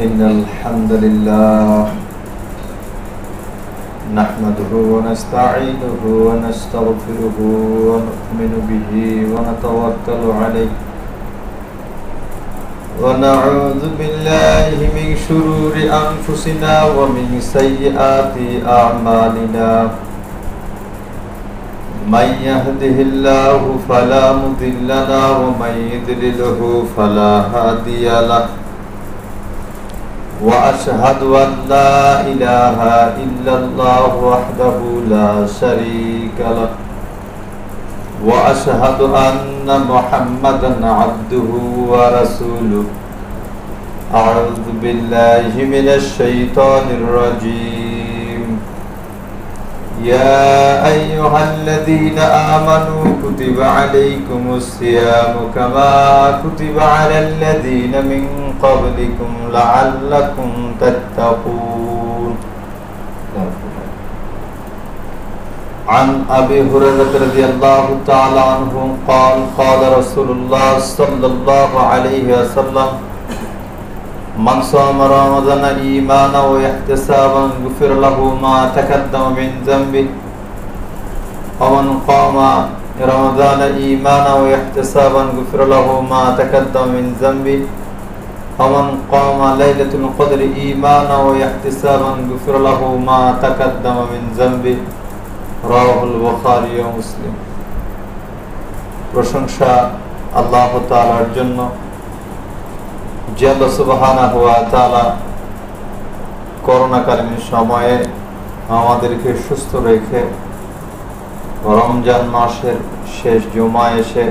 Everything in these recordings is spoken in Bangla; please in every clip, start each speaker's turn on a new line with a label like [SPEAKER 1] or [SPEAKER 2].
[SPEAKER 1] إن الحمد لله نحمده ونستعينه ونستغفره ونؤمن به ونتوكل عليه ونعوذ بالله من شرور أنفسنا ومن سيئات أعمالنا من يهده الله فلا مضل له ومن يضلله فلا هادي له وأشهد أن لا إله إلا الله وحده لا شريك له وأشهد أن محمدا عبده ورسوله أعوذ بالله من الشيطان الرجيم يا أيها الذين آمنوا كتب عليكم الصيام كما كتب على الذين من قبلكم لعلكم تتقون عن أبي هريرة رضي الله تعالى عنه قال قال رسول الله صلى الله عليه وسلم من صام رمضان إيمانا واحتسابا غفر له ما تقدم من ذنبه ومن قام رمضان إيمانا واحتسابا غفر له ما تقدم من ذنبه ومن قام ليلة القدر إيمانا واحتسابا غفر له ما تقدم من ذنبه রাওয়াহুল বুখারী ও মুসলিম। প্রশংসা আল্লাহ তাআলার জন্য, যে আল্লাহ সুবহানাহু ওয়া তাআলা করোনাকালীন সময়ে আমাদেরকে সুস্থ রেখে রমজান মাসের শেষ জুমায় এসে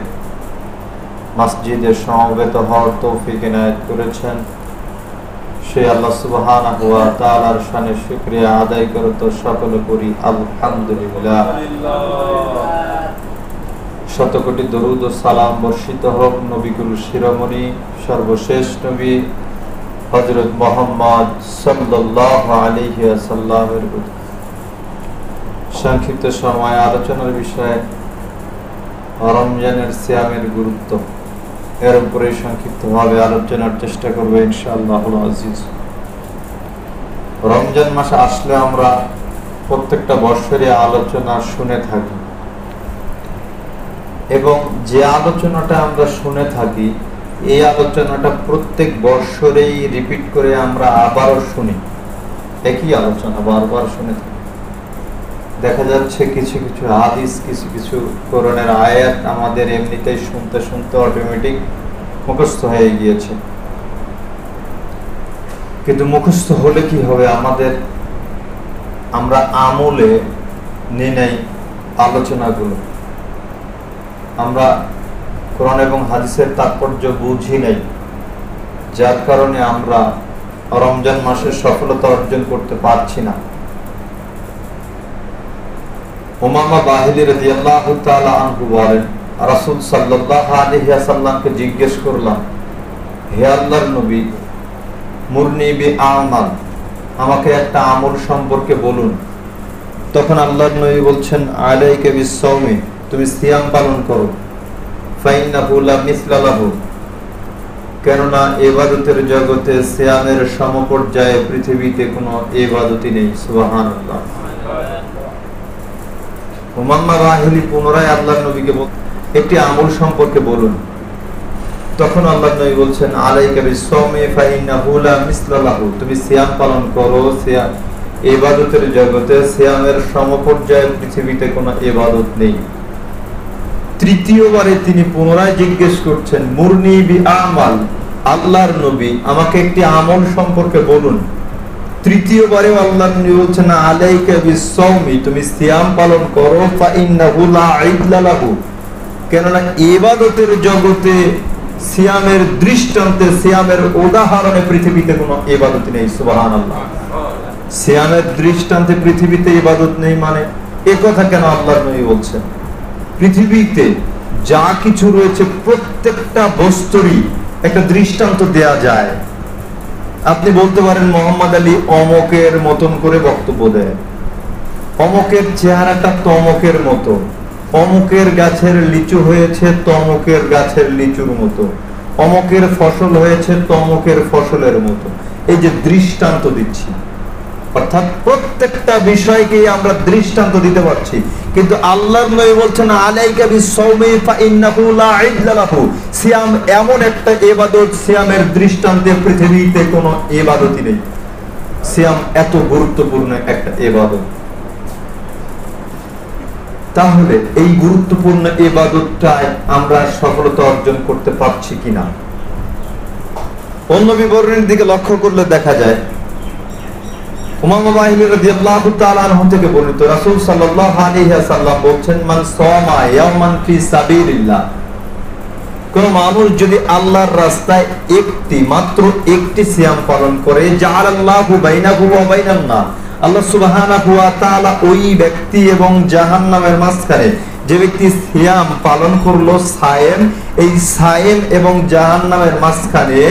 [SPEAKER 1] মসজিদে সমবেত হওয়ার তৌফিক ইনায়েত করেছেন। সেই আল্লাহ সুবহানাহু ওয়া তাআলার শানে শুকরিয়া আদায় করে তো সকলে করি আলহামদুলিল্লাহ। শত কোটি দরুদ ও সালাম বর্ষিত হোক নবীকুল শিরোমণি সর্বশেষ নবী হযরত মুহাম্মদ সাল্লাল্লাহু আলাইহি ওয়াসাল্লামের প্রতি। সংক্ষিপ্ত সময় আলোচনার বিষয় রমজানের সিয়ামের গুরুত্ব, এর উপরে সংক্ষিপ্তভাবে আলোচনার চেষ্টা করবো ইনশাআল্লাহুল আজিজ। রমজান মাস আসলে আমরা প্রত্যেকটা বৎসরে আলোচনা শুনে থাকি, এবং যে আলোচনাটা আমরা শুনে থাকি এই আলোচনাটা প্রত্যেক বৎসরেই রিপিট করে আমরা আবারও শুনি, একই আলোচনা বারবার শুনে থাকি। দেখা যাচ্ছে কিছু কিছু হাদিস, কিছু কিছু কোরআনের আয়াত আমাদের এমনিতেই শুনতে শুনতে অটোমেটিক মুখস্থ হয়ে গিয়েছে। কিন্তু মুখস্থ হলে কি হবে, আমরা আমলে নিয়ে নেই আলোচনাগুলো, আমরা কোরআন এবং হাদিসের তাৎপর্য বুঝি নাই, যার কারণে আমরা রমজান মাসের সফলতা অর্জন করতে পারছি না। উমামা বাহিলি রাদিয়াল্লাহু তাআলা আনহু বলেন, রাসূল সাল্লাল্লাহু আলাইহি ওয়াসাল্লামকে জিজ্ঞেস করলাম, হে আল্লাহর নবী, মুরনি বিআমাল, আমাকে একটা আমল সম্পর্কে বলুন। তখন আল্লাহর নবী বলছেন, আলাইকা বিসসাওমি, তুমি সিয়াম পালন করো। ফাইন্নাহু লা মিসলা লাহু, কেননা ইবাদতের জগতে সিয়ামের সমপর্যায়ে পৃথিবীতে কোনো ইবাদতই নেই। সুবহানাল্লাহ। উমাম্মা বাহিলি পুনরায় আল্লাহর নবীকে একটি আমল সম্পর্কে বলুন। তখন আল্লাহর নবী বলছেন, আলাইকা বিসসাওমি ফাইন্নাহু লা মিসলা লাহু, তুমি সিয়াম পালন করো। সিয়াম ইবাদতের জগতে সিয়ামের সমপর্যায়ে পৃথিবীতে কোনো ইবাদত নেই। তৃতীয়বারে তিনি পুনরায় জিজ্ঞেস করছেন, মুরনি বিআমাল, আল্লাহর নবী আমাকে একটি আমল সম্পর্কে বলুন। তৃতীয়বারে আল্লাহর নবী বলছেন, আলাইকা বিসসাওমি, তুমি সিয়াম পালন করো। ফাইন্নাহু লা ইদলা লাহু, কেননা ইবাদতের জগতে সিয়ামের দৃষ্টান্তে, সিয়ামের উদাহরণে পৃথিবীতে কোনো ইবাদত নেই। সুবহানাল্লাহ। সিয়ামের দৃষ্টান্তে পৃথিবীতে ইবাদত নেই মানে এ কথা কেন আল্লাহর নবী বলছেন? পৃথিবীতে যা কিছু রয়েছে প্রত্যেকটা বস্তুরই একটা দৃষ্টান্ত দেয়া যায়। আপনি বলতে পারেন মোহাম্মদ আলী অমকের মতন করে বক্তব্য দেয়, অমকের চেহারাটা তমকের মতো, অমুকের গাছের লিচু হয়েছে তমুকের গাছের লিচুর মতো, অমকের ফসল হয়েছে তমকের ফসলের মতো। এই যে দৃষ্টান্ত দিচ্ছি, অর্থাৎ প্রত্যেকটা বিষয়কে আমরা দৃষ্টান্ত দিতে পারছি, কিন্তু আল্লাহর নবী বলছেন আলাইকা বিসসাওমি ফাইন্নাহু লা ইদলা লাহু। সিয়াম এমন একটা ইবাদত, সিয়ামের দৃষ্টান্তে পৃথিবীতে কোনো ইবাদতই নেই। সিয়াম এত গুরুত্বপূর্ণ একটা ইবাদত। তাহলে এই গুরুত্বপূর্ণ ইবাদতটায় আমরা সফলতা অর্জন করতে পারছি কিনা? অন্য বিবরণের দিকে লক্ষ্য করলে দেখা যায় উমামা বাহিনী রাদিয়াল্লাহু তাআলা আনহু থেকে বর্ণিত, রাসূল সাল্লাল্লাহু আলাইহি ওয়াসাল্লাম বলেন, মান সামা ইয়াওমান ফি সাবিলিল্লাহ, কোন মানুষ যদি আল্লাহর রাস্তায় মাত্র একটি সিয়াম পালন করে, জাআলাল্লাহু বাইনাহু ওয়া বাইনান নার, আল্লাহ সুবহানাহু ওয়া তাআলা ওই ব্যক্তি এবং জাহান্নামের মাঝখানে, যে ব্যক্তি সিয়াম পালন করলো সায়েম, এই সায়েম এবং জাহান্নামের মাঝখানে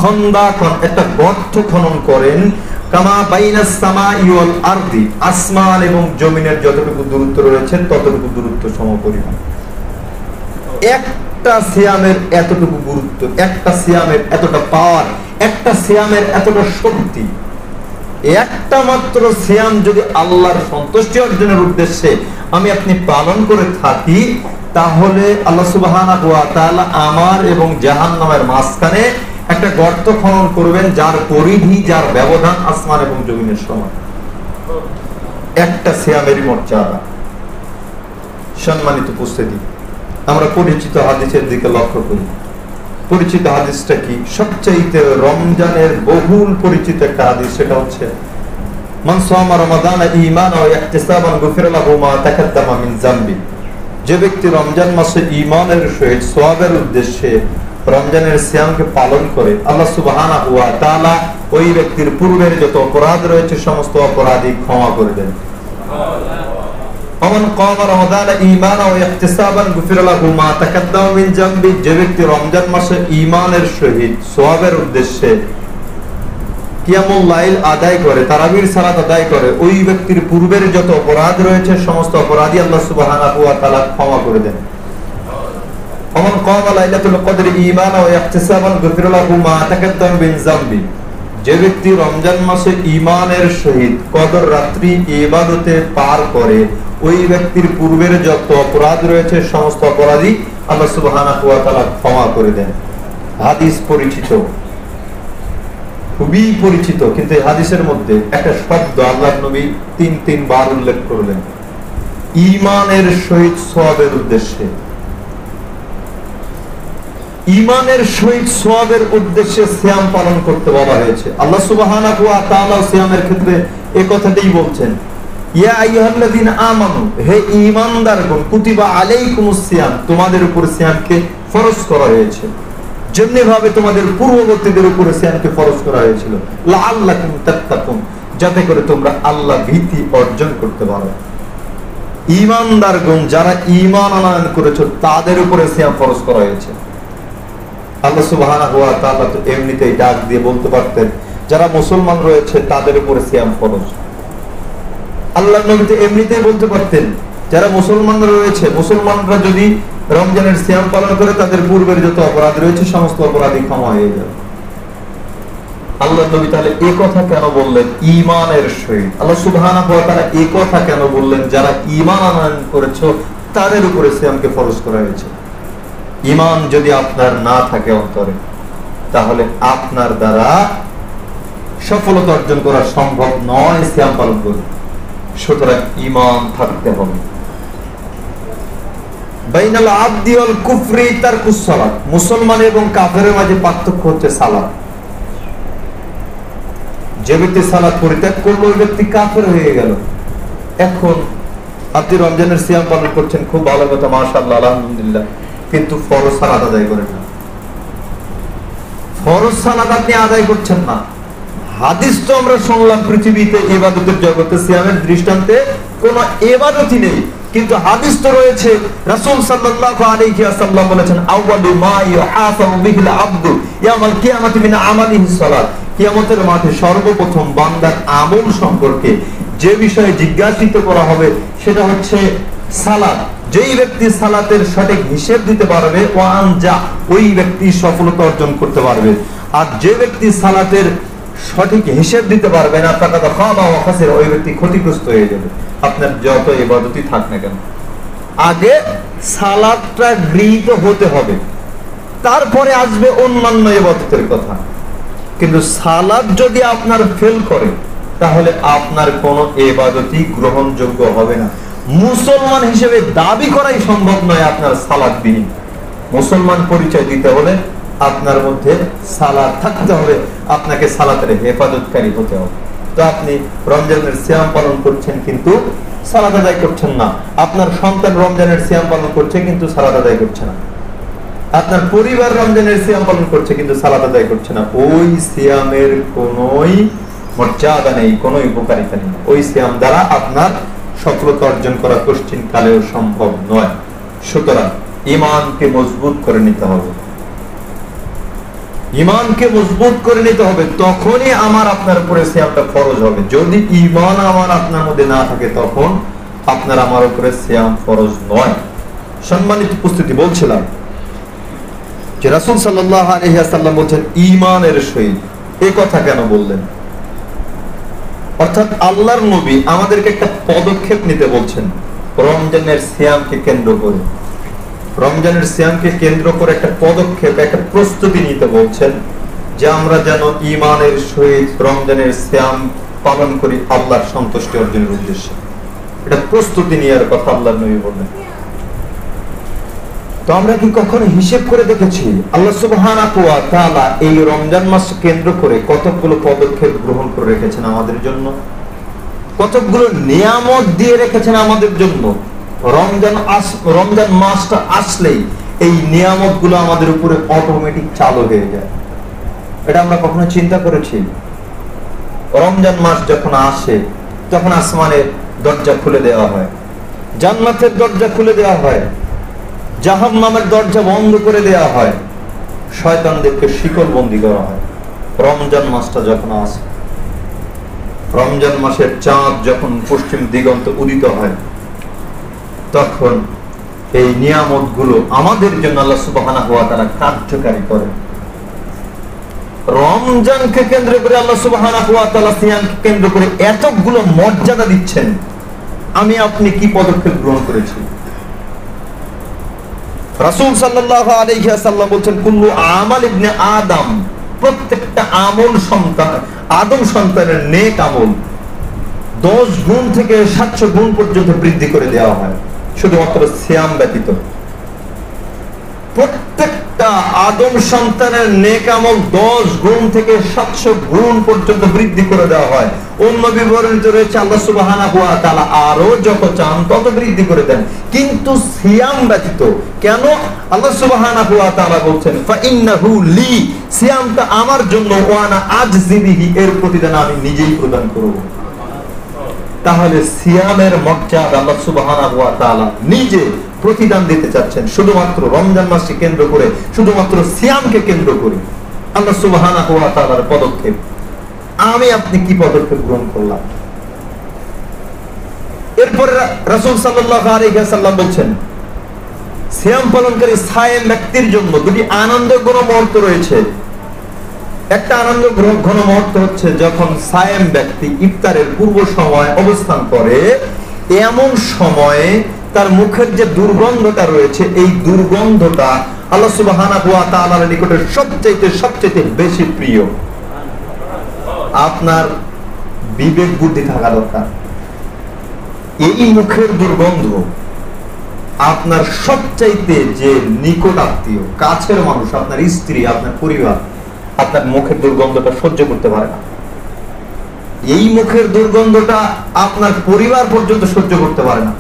[SPEAKER 1] খন্দাকন একটা গর্ত খনন করেন, কামা বাইনাস সামাই ওয়াল আরদি, আসমান এবং জমিনের যতটুকু দূরত্ব রয়েছে ততটুকু দূরত্ব সমপরিমাণ। একটা সিয়ামের এতটুকু গুরুত্ব, একটা সিয়ামের এতটা পাওয়ার, একটা সিয়ামের এতটা শক্তি। একটা মাত্র সিয়াম যদি আল্লাহর সন্তুষ্টি অর্জনের উদ্দেশ্যে আমি আপনি পালন করে থাকি, তাহলে আল্লাহ সুবহানাহু ওয়া তাআলা আমার এবং জাহান্নামের মাঝখানে একটা গর্ত খনন করবেন, যার পরিধি, যার ব্যবধান আসমান এবং জমিনের সমান। একটা সিয়ামেরই মর্যাদা। সম্মানিত উপস্থিতি, আমরা পরিচিত হাদিসের দিকে লক্ষ্য করি। পরিচিত হাদিসটা কি? সবচাইতে রমজানের বহুল পরিচিত একটা হাদিস, সেটা হচ্ছে মান সামা রমাদানা ঈমানান ওয়া ইহতিসাবান গুফিরা লাহু মা তাকাদ্দামা মিন যামবি। যে ব্যক্তি রমজান মাসে ঈমানের সহিত সওয়াবের উদ্দেশ্যে রমজানের সিয়ামকে পালন করে, আল্লাহ সুবহানাহু ওয়া তাআলা ওই ব্যক্তির পূর্বের যত অপরাধ রয়েছে সমস্ত অপরাধই ক্ষমা করে দেন। ওমান কামা রমাদানা ঈমানান ওয়া ইহতিসাবান গুফিরা লাহু মা তাকাদ্দামা মিন যামবি। যে ব্যক্তি রমজান মাসে ঈমানের সহিত সওয়াবের উদ্দেশ্যে কিয়ামুল লাইল আদায় করে, তারাবির সালাত আদায় করে, ওই ব্যক্তির পূর্বের যত অপরাধ রয়েছে সমস্ত অপরাধই আল্লাহ সুবহানাহু ওয়া তাআলা ক্ষমা করে দেন। ওমান কামা লাইলাতুল কদরি ঈমানান ওয়া ইহতিসাবান গুফিরা লাহু মা তাকাদ্দামা মিন যামবি। যে ব্যক্তি রমজান মাসে ঈমানের সহিত কদর রাত্রি ইবাদতে পার করে, ওই ব্যক্তির পূর্বের যত অপরাধ রয়েছে সমস্ত অপরাধী আল্লাহ সুবহানাহু ওয়া তাআলা ক্ষমা করে দেন। হাদিস পরিচিত, খুবই পরিচিত, কিন্তু এই হাদিসের মধ্যে একটা শব্দ আল্লাহর নবী তিন বার উল্লেখ করলেন, ঈমানের সহিত সওয়াবের উদ্দেশ্যে। ঈমানের সহিত সওয়াবের উদ্দেশ্যে সিয়াম পালন করতে বলা হয়েছে। আল্লাহ সুবহানাহু ওয়া তাআলা সিয়ামের ক্ষেত্রে এই কথাটাই বলছেন, ইয়া আইয়ুহাল্লাযীনা আমানু, হে ঈমানদারগণ, কুতিবা আলাইকুমুস সিয়াম, তোমাদের উপর সিয়ামকে ফরজ করা হয়েছে, যেমনি ভাবে তোমাদের পূর্ববর্তীদের উপরে সিয়ামকে ফরজ করা হয়েছিল, লাআল্লাকুম তাত্তাকুন, যাতে করে তোমরা আল্লাহ ভীতি অর্জন করতে পারো। ঈমানদারগণ, যারা ঈমান আনয়ন করেছো তাদের উপরে সিয়াম ফরজ করা হয়েছে। আল্লাহ সুবহানাহু ওয়া তাআলা তো এমনিতেই ডাক দিয়ে বলতে পারতেন যারা মুসলমান রয়েছে তাদের উপরে সিয়াম ফরজ। আল্লাহর নবী তো এমনিতেই বলতে পারতেন যারা মুসলমানরা রয়েছে, মুসলমানরা যদি রমজানের সিয়াম পালন করে তাদের পূর্বের যত অপরাধ রয়েছে সমস্ত অপরাধী ক্ষমা হয়ে যাবে। আল্লাহর নবী তাহলে এই কথা কেন বললেন ঈমানের সহিত? আল্লাহ সুবহানাহু ওয়া তাআলা এই কথা কেন বললেন যারা ঈমান আনয়ন করেছো তাদের উপরে সিয়ামকে ফরজ করা হয়েছে? ঈমান যদি আপনার না থাকে অন্তরে, তাহলে আপনার দ্বারা সফলতা অর্জন করা সম্ভব নয় সিয়াম পালন করে। সুতরাং ঈমান থাকতে হবে। বাইনাল আবদি ওয়াল কুফরি তারকুস সালাত, মুসলমান এবং কাফেরের মাঝে পার্থক্য হচ্ছে সালাত। যে ব্যক্তি সালাত পরিত্যাগ করলো ওই ব্যক্তি কাফের হয়ে গেল। এখন আপনি রমজানের সিয়াম পালন করছেন, খুব ভালো কথা, মাশাআল্লাহ, আলহামদুলিল্লাহ, কিন্তু ফরজ সালাত আদায় করেন না। ফরজ সালাত আপনি আদায় করছেন না। হাদিস তো আমরা শুনলাম পৃথিবীতে ইবাদতের জগতে সিয়ামের দৃষ্টান্তে কোন ইবাদতই নেই, কিন্তু হাদিস তো রয়েছে। রাসূল সাল্লাল্লাহু আলাইহি ওয়াসাল্লাম বলেছেন, আউয়ালু মা ইউহাসাবু বিহিল আবদু ইয়াউমাল কিয়ামাতি মিন আমালিহিস সালাত। কিয়ামতের মাঠে সর্বপ্রথম বান্দার আমল সম্পর্কে যে বিষয়ে জিজ্ঞাসিত করা হবে সেটা হচ্ছে সালাত। যেই ব্যক্তি সালাতের সঠিক হিসেব দিতে পারবে ওয়ানজা, ওই ব্যক্তি সফলতা অর্জন করতে পারবে। আর যে ব্যক্তি সালাতের সঠিক হিসেব দিতে পারবে না, ফাকাদ খাবা ওয়া খাসিরা, ওই ব্যক্তি ক্ষতিগ্রস্ত হয়ে যাবে। আপনার যত ইবাদতই থাক না কেন, আগে সালাতটা গৃহীত হতে হবে, তারপরে আসবে অন্যান্য ইবাদতের কথা। কিন্তু সালাত যদি আপনার ফেল করে, তাহলে আপনার কোন ইবাদতই গ্রহণযোগ্য হবে না। মুসলমান হিসেবে দাবি করাই সম্ভব নয় আপনার সালাত বিহীন। মুসলমান পরিচয় দিতে হলে আপনার মধ্যে সালাত থাকতে হবে, আপনাকে সালাতের হেফাজতকারী হতে হবে। তো আপনি রমজানের সিয়াম পালন করছেন কিন্তু সালাত আদায় করছেন না, আপনার সন্তান রমজানের সিয়াম পালন করছে কিন্তু সালাত আদায় করছে না, আপনার পরিবার রমজানের সিয়াম পালন করছে কিন্তু সালাত আদায় করছে না, ওই সিয়ামের কোনোই মর্যাদা নেই, কোনো উপকারিতা নেই। ওই সিয়াম দ্বারা আপনার সফলতা অর্জন করা কঠিন কালেও সম্ভব নয়। সুতরাং ঈমানকে মজবুত করে নিতে হবে, ঈমানকে মজবুত করে নিতে হবে, তখনই আমার আপনার উপরে সিয়ামটা ফরজ হবে। যদি ঈমান আমার আপনার মধ্যে না থাকে, তখন আপনার আমার উপরে সিয়াম ফরজ নয়। সম্মানিত উপস্থিতি, বলছিলাম যে রাসূল সাল্লাল্লাহু আলাইহি ওয়াসাল্লাম বলেন ঈমানের সহিত, এই কথা কেন বললেন? অর্থাৎ আল্লাহর নবী আমাদেরকে একটা পদক্ষেপ নিতে বলছেন রমজানের সিয়ামকে কেন্দ্র করে। রমজানের সিয়ামকে কেন্দ্র করে একটা পদক্ষেপ, একটা প্রস্তুতি নিতে বলছেন, যে আমরা যেন ঈমানের সহিত রমজানের সিয়াম পালন করি আল্লাহর সন্তুষ্টি অর্জনের উদ্দেশ্যে। এটা প্রস্তুতি নেওয়ার কথা আল্লাহর নবী বলেন। তো আমরা কি কখনো হিসেব করে দেখেছি আল্লাহ সুবহানাহু ওয়া তাআলা এই রমজান মাস কেন্দ্র করে কতগুলো পদক্ষেপ গ্রহণ করে রেখেছেন আমাদের জন্য, কতগুলো নিয়ামত দিয়ে রেখেছেন আমাদের জন্য? রমজান মাসটা আসলেই এই নিয়ামত গুলো আমাদের উপরে অটোমেটিক চালু হয়ে যায়। এটা আমরা কখনো চিন্তা করেছি? রমজান মাস যখন আসে, তখন আসমানের দরজা খুলে দেওয়া হয়, জান্নাতের দরজা খুলে দেওয়া হয়, জাহান্নামের দরজা বন্ধ করে দেওয়া হয়, শয়তানদেরকে শিকলবন্দি করা হয়। রমজান মাসটা যখন আসে, রমজান মাসের চাঁদ যখন পশ্চিম দিগন্ত উদিত হয়, তখন এই নিয়ামত গুলো আমাদের জন্য আল্লাহ সুবহানাহু ওয়া তাআলা কার্যকারী করেন। রমজানকে কেন্দ্র করে আল্লাহ সুবহানাহু ওয়া তাআলা সিয়ামকে কেন্দ্র করে এতগুলো মর্যাদা দিচ্ছেন। আমি আপনি কি পদক্ষেপ গ্রহণ করেছি? রাসূল সাল্লাল্লাহু আলাইহি ওয়াসাল্লাম বলেন, কুল্লু আমাল ইবনে আদম, প্রত্যেকটা আমল আদম সন্তানের নেক আমল 10 গুণ থেকে 700 গুণ পর্যন্ত বৃদ্ধি করে দেওয়া হয়, শুধুমাত্র সিয়াম ব্যতীত। প্রত্যেকটা আদম সন্তানের নেক আমল 10 গুণ থেকে 700 গুণ পর্যন্ত বৃদ্ধি করে দেওয়া হয়। অন্য বিবরণীতে রয়েছে আল্লাহ সুবহানাহু ওয়া তাআলা আরো যত চান তত বৃদ্ধি করে দেন, কিন্তু সিয়াম ব্যতীত। কেন? আল্লাহ সুবহানাহু ওয়া তাআলা বলেন, ফাইন্নাহু লি, সিয়ামটা আমার জন্য, ওয়া আনা আজজি বিহি, এর প্রতিদান আমি নিজেই প্রদান করব। তাহলে সিয়ামের মর্যাদা আল্লাহ সুবহানাহু ওয়া তাআলা নিজে প্রতিদান দিতে চাচ্ছেন, শুধুমাত্র রমজান মাসকে কেন্দ্র করে, শুধুমাত্র সিয়ামকে কেন্দ্র করে। আল্লাহ সুবহানাহু ওয়া তাআলার পদক্ষেপ। আমি আপনি কি পদক্ষেপ গ্রহণ করলাম? এরপরে রাসূল সাল্লাল্লাহু আলাইহি ওয়াসাল্লাম বলেন, সিয়াম পালনকারী সায়েম ব্যক্তির জন্য দুটি আনন্দ ঘন মুহূর্ত রয়েছে। একটা আনন্দ ঘন মুহূর্ত হচ্ছে যখন সায়েম ব্যক্তি ইফতারের পূর্ব সময় অবস্থান করে, এমন সময়ে তার মুখের যে দুর্গন্ধটা রয়েছে, এই দুর্গন্ধটা আল্লাহ সুবহানাহু ওয়া তাআলার নিকটে সবচেয়ে বেশি প্রিয়। আপনার বিবেক বুদ্ধি থাকা দরকার। এই মুখের দুর্গন্ধ আপনার সবচাইতে যে নিকট আত্মীয়, কাছের মানুষ, আপনার স্ত্রী, আপনার পরিবার, আপনার মুখের দুর্গন্ধটা সহ্য করতে পারে না। এই মুখের দুর্গন্ধটা আপনার পরিবার পর্যন্ত সহ্য করতে পারে না।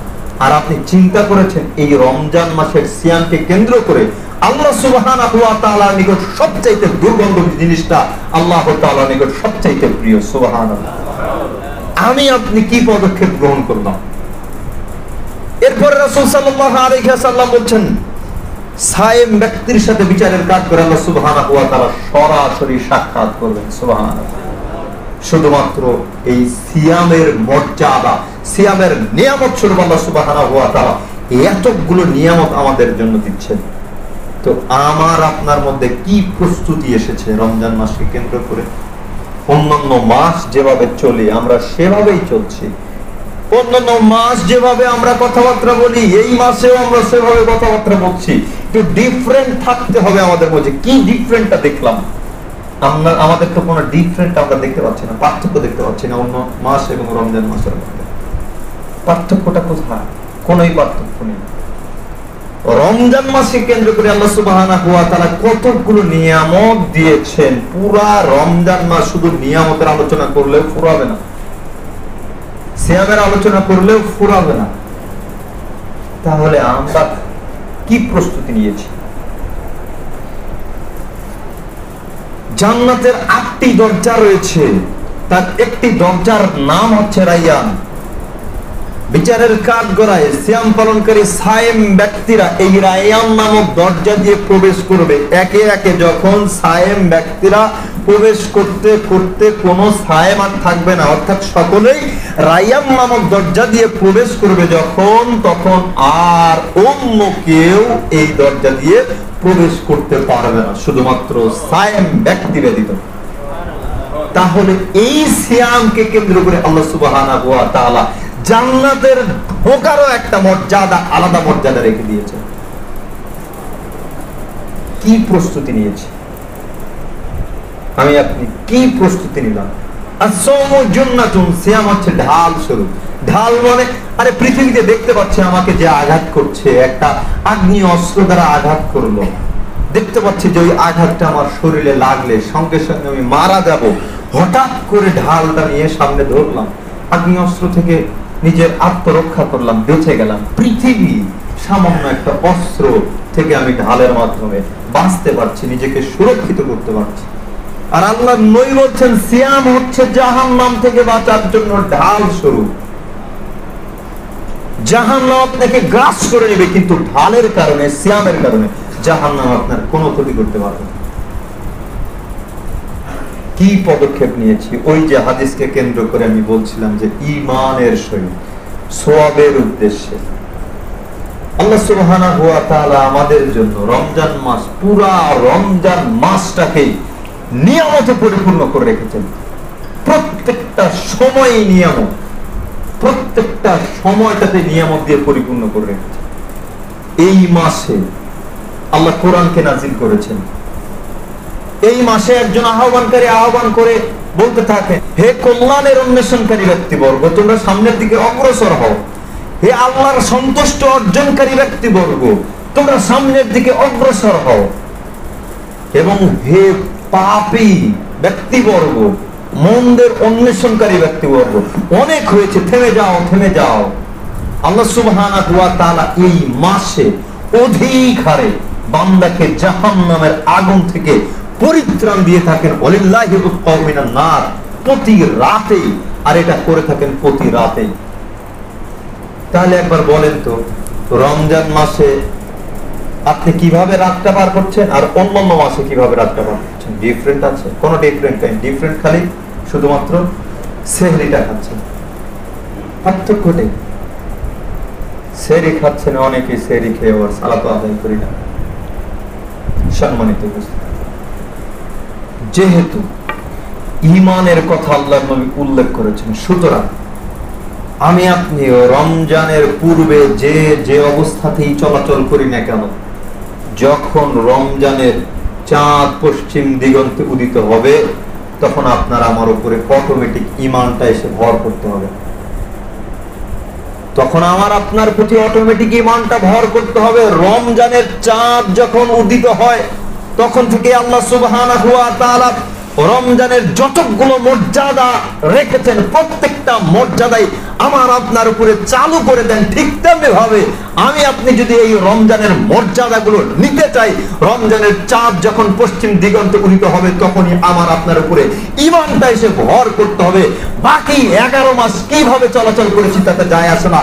[SPEAKER 1] আর আপনি চিন্তা করেছেন এই রমজান মাসের সিয়ামকে কেন্দ্র করে আল্লাহ সুবহানাহু ওয়া তাআলার নিকট সবচাইতে দুর্গন্ধ জিনিসটা আল্লাহ তাআলার নিকট সবচাইতে প্রিয়। সুবহানাল্লাহ। আমি আপনি কি পদক্ষেপ গ্রহণ করলাম? এরপরে রাসূল সাল্লাল্লাহু আলাইহি ওয়াসাল্লাম বলেন, সায়েম ব্যক্তির সাথে বিচারের কাজ করে আল্লাহ সুবহানাহু ওয়া তাআলা সরাসরি সাক্ষাৎ করবেন। সুবহানাল্লাহ। শুধুমাত্র এই সিয়ামের মর্যাদা, সিয়ামের নিয়ামত স্বরূপ আল্লাহ সুবহানাহু ওয়া তাআলা এতগুলো নিয়ামত আমাদের জন্য দিচ্ছেন, তো আমার আপনার মধ্যে কি প্রস্তুতি এসেছে রমজান মাসকে কেন্দ্র করে? অন্যান্য মাস যেভাবে চলি আমরা সেভাবেই চলছি, অন্যান্য মাস যেভাবে আমরা কথাবার্তা বলি এই মাসেও আমরা সেভাবে কথাবার্তা বলছি। একটু ডিফারেন্ট থাকতে হবে আমাদের মধ্যে। কি ডিফারেন্টটা দেখলাম আমরা? আমাদের তো কোনো ডিফারেন্ট আমরা দেখতে পাচ্ছি না, পার্থক্য দেখতে পাচ্ছি না অন্য মাস এবং রমজান মাসের মধ্যে। পার্থক্যটা কোথায়? কোনোই পার্থক্য নেই। রমজান মাসকে কেন্দ্র করে আল্লাহ সুবহানাহু ওয়া তাআলা কতগুলো নিয়ামত দিয়েছেন। পুরা রমজান মাস শুধু নিয়ামতের আলোচনা করলেও ফুরাবে না, সিয়ামের আলোচনা করলেও ফুরাবে না। তাহলে আমরা কি প্রস্তুতি নিয়েছি? জান্নাতের 8টি দরজা রয়েছে, তার একটি দরজার নাম হচ্ছে রাইয়ান। বিচারের কাঠ গড়ায় সিয়াম পালনকারী সায়েম ব্যক্তিরা এই রাইয়ান নামক দরজা দিয়ে প্রবেশ করবে। একে একে যখন সায়েম ব্যক্তিরা প্রবেশ করতে করতে কোনো সায়েম আর থাকবে না, অর্থাৎ সকলেই রাইয়ান নামক দরজা দিয়ে প্রবেশ করবে যখন, তখন আর অন্য কেউ এই দরজা দিয়ে প্রবেশ করতে পারবে না, শুধুমাত্র সায়েম ব্যক্তি ব্যতীত। তাহলে এই সিয়ামকে কেন্দ্র করে আল্লাহ সুবহানাহু ওয়া তাআলা জান্নাতের ঢোকারও একটা মর্যাদা, আলাদা মর্যাদা রেখে দিয়েছে। কি প্রস্তুতি নিয়েছি আমি আপনি? কি প্রস্তুতি নিলাম? আসসামু জান্নাতুন, সিয়াম হচ্ছে ঢাল স্বরূপ। ঢাল মানে আরে পৃথিবীতে দেখতে পাচ্ছি আমাকে যে আঘাত করছে, একটা আগ্নেয় অস্ত্র দ্বারা আঘাত করলো, দেখতে পাচ্ছি যে ওই আঘাতটা আমার শরীরে লাগলে সঙ্গে সঙ্গে আমি মারা যাব। হঠাৎ করে ঢালটা নিয়ে সামনে ধরলাম, আগ্নেয় অস্ত্র থেকে নিজের আত্মরক্ষা করলাম, বেঁচে গেলাম। পৃথিবী সামান্য একটা অস্ত্র থেকে আমি ঢালের মাধ্যমে বাঁচতে পারছি, নিজেকে সুরক্ষিত করতে পারছি। আর আল্লাহ নবী বলছেন সিয়াম হচ্ছে জাহান্নাম থেকে বাঁচার জন্য ঢাল স্বরূপ। জাহান্নাম আপনাকে গ্রাস করে নেবে, কিন্তু ঢালের কারণে, সিয়ামের কারণে জাহান্নাম আপনার কোনো ক্ষতি করতে পারবে না। কি পদক্ষেপ নিয়েছি? ওই যে হাদিসকে কেন্দ্র করে আমি বলছিলাম যে ঈমানের সহিত সওয়াবের উদ্দেশ্যে আল্লাহ সুবহানাহু ওয়া তাআলা আমাদের জন্য রমজান মাস, পুরা রমজান মাসটাকে নিয়ামতে পরিপূর্ণ করে রেখেছেন। প্রত্যেকটা সময় নিয়ামত, প্রত্যেকটা সময়টাতে নিয়ামত দিয়ে পরিপূর্ণ করে রেখেছেন। এই মাসে আল্লাহ কোরআনকে নাজিল করেছেন। এই মাসে একজন আহ্বানকারী আহ্বান করে বলতে থাকে, হে কল্যাণের অন্বেষণকারী ব্যক্তিবর্গ, তোমরা সামনের দিকে অগ্রসর হও। হে আল্লাহর সন্তুষ্ট অর্জনকারী ব্যক্তিবর্গ, তোমরা সামনের দিকে অগ্রসর হও। এবং হে পাপী ব্যক্তিবর্গ, মন্দের অন্বেষণকারী ব্যক্তিবর্গ, অনেক হয়েছে, থেমে যাও, থেমে যাও। আল্লাহ সুবহানাহু ওয়া তাআলা এই মাসে অধিক হারে বান্দাকে জাহান্নামের আগুন থেকে পরিত্রাণ দিয়ে থাকেন। ওয়ালিল্লাহি উতকাউ মিনান নার, প্রতি রাতে, আর এটা করে থাকেন প্রতি রাতে। তাহলে একবার বলেন তো, রমজান মাসে আপনি কিভাবে রাতটা পার করছেন আর অন্যান্য মাসে কিভাবে রাতটা পার করছেন? ডিফারেন্ট আছে? কোনো ডিফারেন্ট নেই। ডিফারেন্ট খালি শুধুমাত্র সেহরিটা খাচ্ছেন, পার্থক্য নেই। সেহরি খাচ্ছেন অনেকে, সেহরি খেয়ে ওর সালাত আদায় করি না। সম্মানিত যেহেতু ঈমানের কথা আল্লাহর নবী উল্লেখ করেছেন, সুতরাং আমি আপনিও রমজানের পূর্বে যে যে অবস্থাতেই চলাচল করি না কেন, যখন রমজানের চাঁদ পশ্চিম দিগন্তে উদিত হবে, তখন আপনার আমার উপরে অটোমেটিক ঈমানটা এসে ভর করতে হবে। তখন আমার আপনার প্রতি অটোমেটিক ঈমানটা ভর করতে হবে। রমজানের চাঁদ যখন উদিত হয়, তখন থেকে আল্লাহ সুবহানাহু ওয়া তাআলা রমজানের যতগুলো মর্যাদা রেখেছেন, প্রত্যেকটা মর্যাদাই আমার আপনার উপরে চালু করে দেন। ঠিক তেমনি ভাবে আমি আপনি যদি এই রমজানের মর্যাদাগুলো নিতে চাই, রমজানের চাঁদ যখন পশ্চিম দিগন্তে উদিত হবে, তখনই আমার আপনার উপরে ঈমানটা এসে ভর করতে হবে। বাকি 11 মাস কিভাবে চলাচল করেছি তাতে যায় আসে না।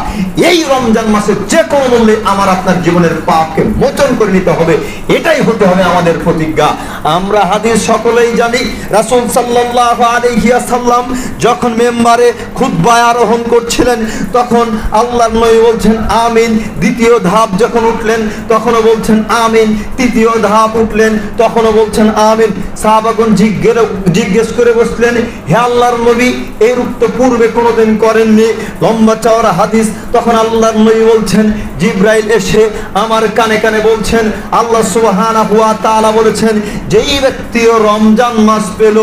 [SPEAKER 1] এই রমজান মাসে যে কোনো মূল্যে আমার আপনার জীবনের পাপকে মোচন করে নিতে হবে, এটাই হতে হবে আমাদের প্রতিজ্ঞা। আমরা হাদিস সকলেই জানি, রাসূল সাল্লাল্লাহু আলাইহি ওয়াসাল্লাম যখন মেম্বারে খুতবা আরোহণ করছিলেন, তখন আল্লাহর নবী বলছেন আমিন, দ্বিতীয় ধাপ যখন উঠলেন তখনও বলছেন আমিন, তৃতীয় ধাপ উঠলেন তখনও বলছেন আমিন। সাহাবাগণ জিজ্ঞেস করে বসলেন, হে আল্লাহর নবী, এই রূপ তো পূর্বে কোনোদিন করেননি। লম্বা চওড়া হাদিস। তখন আল্লাহর নবী বলছেন, জিব্রাইল এসে আমার কানে কানে বলছেন, আল্লাহ সুবহানাহু ওয়া তাআলা বলেছেন, যেই ব্যক্তি রমজান মাস পেল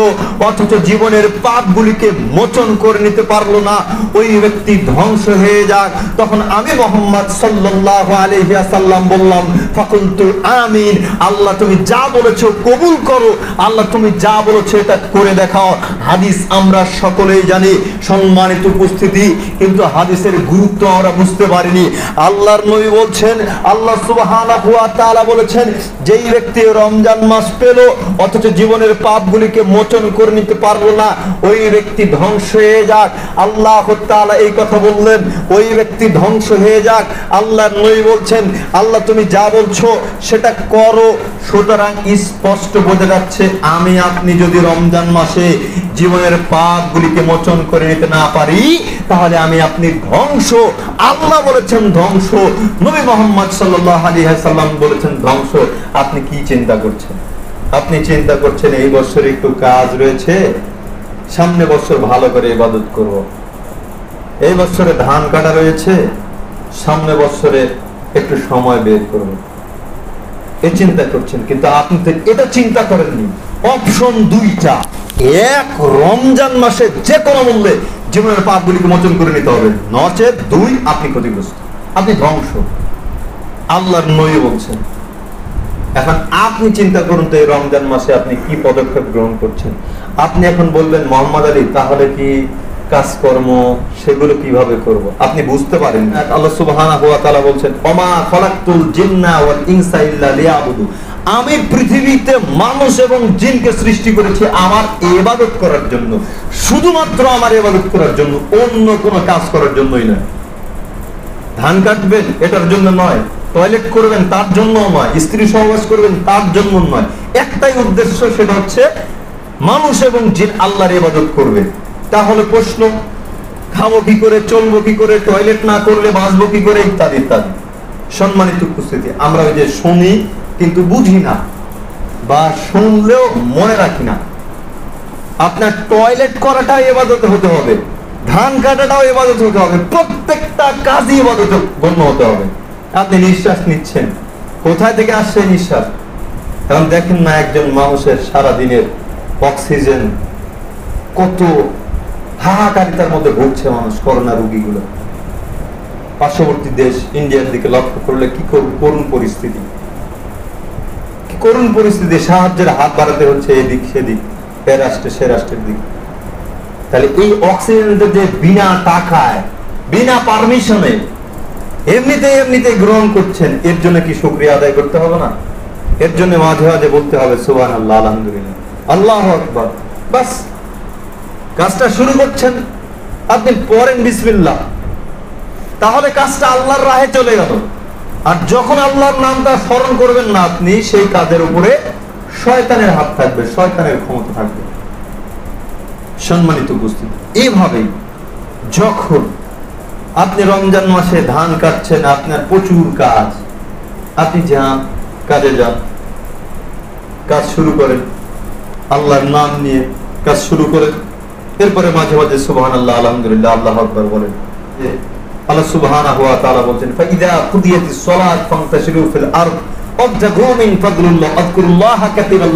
[SPEAKER 1] অথচ জীবনের পাপগুলিকে মোচন করে নিতে পারলো না, ওই ব্যক্তি ধ্বংস হয়ে যাক। তখন আমি মুহাম্মদ সাল্লাল্লাহু আলাইহি ওয়াসাল্লাম বললাম, ফাকুলতু আমিন, আল্লাহ তুমি যা বলেছো কবুল করো, আল্লাহ তুমি যা বলেছো এটা করে দেখাও। হাদিস আমরা সকলেই জানি, সম্মানিত উপস্থিতি, কিন্তু হাদিসের গুরুত্ব আমরা বুঝতে পারিনি। আল্লাহর নবী বলছেন, আল্লাহ সুবহানাহু ওয়া তাআলা বলেছেন, যেই ব্যক্তি রমজান মাস পেল অথচ জীবনের পাপগুলিকে মোচন করে নিতে পারলো না, ওই ব্যক্তি ধ্বংস হয়ে যাক। আল্লাহ তাআলা এই কথা বললেন, ওই ব্যক্তি ধ্বংস হয়ে যাক। আল্লাহর নবী বলছেন, আল্লাহ তুমি যা বলছো সেটা করো। সুতরাং স্পষ্ট বোঝা যাচ্ছে, আমি আপনি যদি রমজান মাসে জীবনের পাপগুলিকে মোচন করে নিতে না পারি, তাহলে আমি আপনি ধ্বংস। আল্লাহ বলেছেন ধ্বংস, নবী মুহাম্মদ সাল্লাল্লাহু আলাইহি ওয়াসাল্লাম বলেছেন ধ্বংস। আপনি কি চিন্তা করছেন? আপনি চিন্তা করছেন এই বছর একটু কাজ রয়েছে, সামনে বছর ভালো করে ইবাদত করব। এই বছরে ধান কাটা রয়েছে, সামনে বছরে একটু সময় বের করব, এই চিন্তা করছেন। কিন্তু আপনি তো এটা চিন্তা করেননি। অপশন দুইটা, এক, রমজান মাসে যে কোনো মূল্যে জীবনের পাপগুলিকে মোচন করে নিতে হবে, নচেত দুই, আপনি ক্ষতিগ্রস্ত, আপনি ধ্বংস। আল্লাহর নবী বলছেন। এখন আপনি চিন্তা করুন তো, এই রমজান মাসে আপনি কি পদক্ষেপ গ্রহণ করছেন। আপনি এখন বলবেন, মোহাম্মদ আলী তাহলে কি কাজকর্ম সেগুলো কিভাবে করব, আপনি বুঝতে পারেন। আল্লাহ সুবহানাহু ওয়া তাআলা বলছেন, ওমা খালাকতুল জিন্না ওয়াল ইনসা ইল্লা লিয়াবুদু, আমি পৃথিবীতে মানুষ এবং জিনকে সৃষ্টি করেছি আমার ইবাদত করার জন্য, শুধুমাত্র আমার ইবাদত করার জন্য, অন্য কোনো কাজ করার জন্যই নয়। ধান কাটবেন এটার জন্য নয়, টয়লেট করবেন তার জন্য নয়, স্ত্রী সহবাস করবেন তার জন্য নয়, একটাই উদ্দেশ্য, সেটা হচ্ছে মানুষ এবং জিন আল্লাহর ইবাদত করবে। তাহলে প্রশ্ন, খাবো কি করে, চলবো কি করে, টয়লেট না করলে বাঁচবো কি করে, ইত্যাদি ইত্যাদি। সম্মানিত উপস্থিতি, আমরা ওই যে শুনি কিন্তু বুঝি না, বা শুনলেও মনে রাখি না। আপনার টয়লেট করাটা ইবাদত হতে হবে, ধান কাটাটাও ইবাদত হতে হবে, প্রত্যেকটা কাজই ইবাদত গণ্য হতে হবে। আপনি নিঃশ্বাস নিচ্ছেন, কোথায় থেকে আসছে নিঃশ্বাস? কারণ দেখেন না, একজন মানুষের সারা দিনের অক্সিজেন কত হাহাকারিতার মধ্যে ভুগছে মানুষ, করোনা রোগীগুলো। পার্শ্ববর্তী দেশ ইন্ডিয়ার দিকে লক্ষ্য করলে কি করুণ পরিস্থিতি, কি করুণ পরিস্থিতি। সাহায্যের হাত বাড়াতে হচ্ছে এদিক সেদিক, এ রাষ্ট্রে সে রাষ্ট্রের দিকে। তাহলে এই অক্সিজেনটা যে বিনা টাকায়, বিনা পারমিশনে, এমনিতে গ্রহণ করছেন, এর জন্য কি শুকরিয়া আদায় করতে হবে না? এর জন্য মাঝে মাঝে বলতে হবে সুবহানাল্লাহ, আলহামদুলিল্লাহ, আল্লাহু আকবার। বাস, কাজটা শুরু করছেন, আপনি পড়েন বিসমিল্লাহ, তাহলে কাজটা আল্লাহর রাহে চলে গেল। আর যখন আল্লাহর নামটা স্মরণ করবেন না আপনি, সেই কাজের উপরে শয়তানের হাত থাকবে, শয়তানের ক্ষমতা থাকবে। সম্মানিত উপস্থিতি, এইভাবেই যখন আপনি রমজান মাসে ধান কাটছেন, আপনার প্রচুর কাজ, আপনি যান, কাজে যান, কাজ শুরু করেন, আল্লাহর নাম নিয়ে কাজ শুরু করেন। এরপরে মাঝে মাঝে সুবহানাল্লাহ, আলহামদুলিল্লাহ, আল্লাহু আকবার বলেন। আল্লাহ সুবহানাহু ওয়া তাআলা বলেন, ফাইদা কুদিয়াতিস সালাত ফান্তাশিরু ফিল আরদ ওয়াবতাগু মিন ফাদলিল্লাহ আযকুরুল্লাহা কাসীরান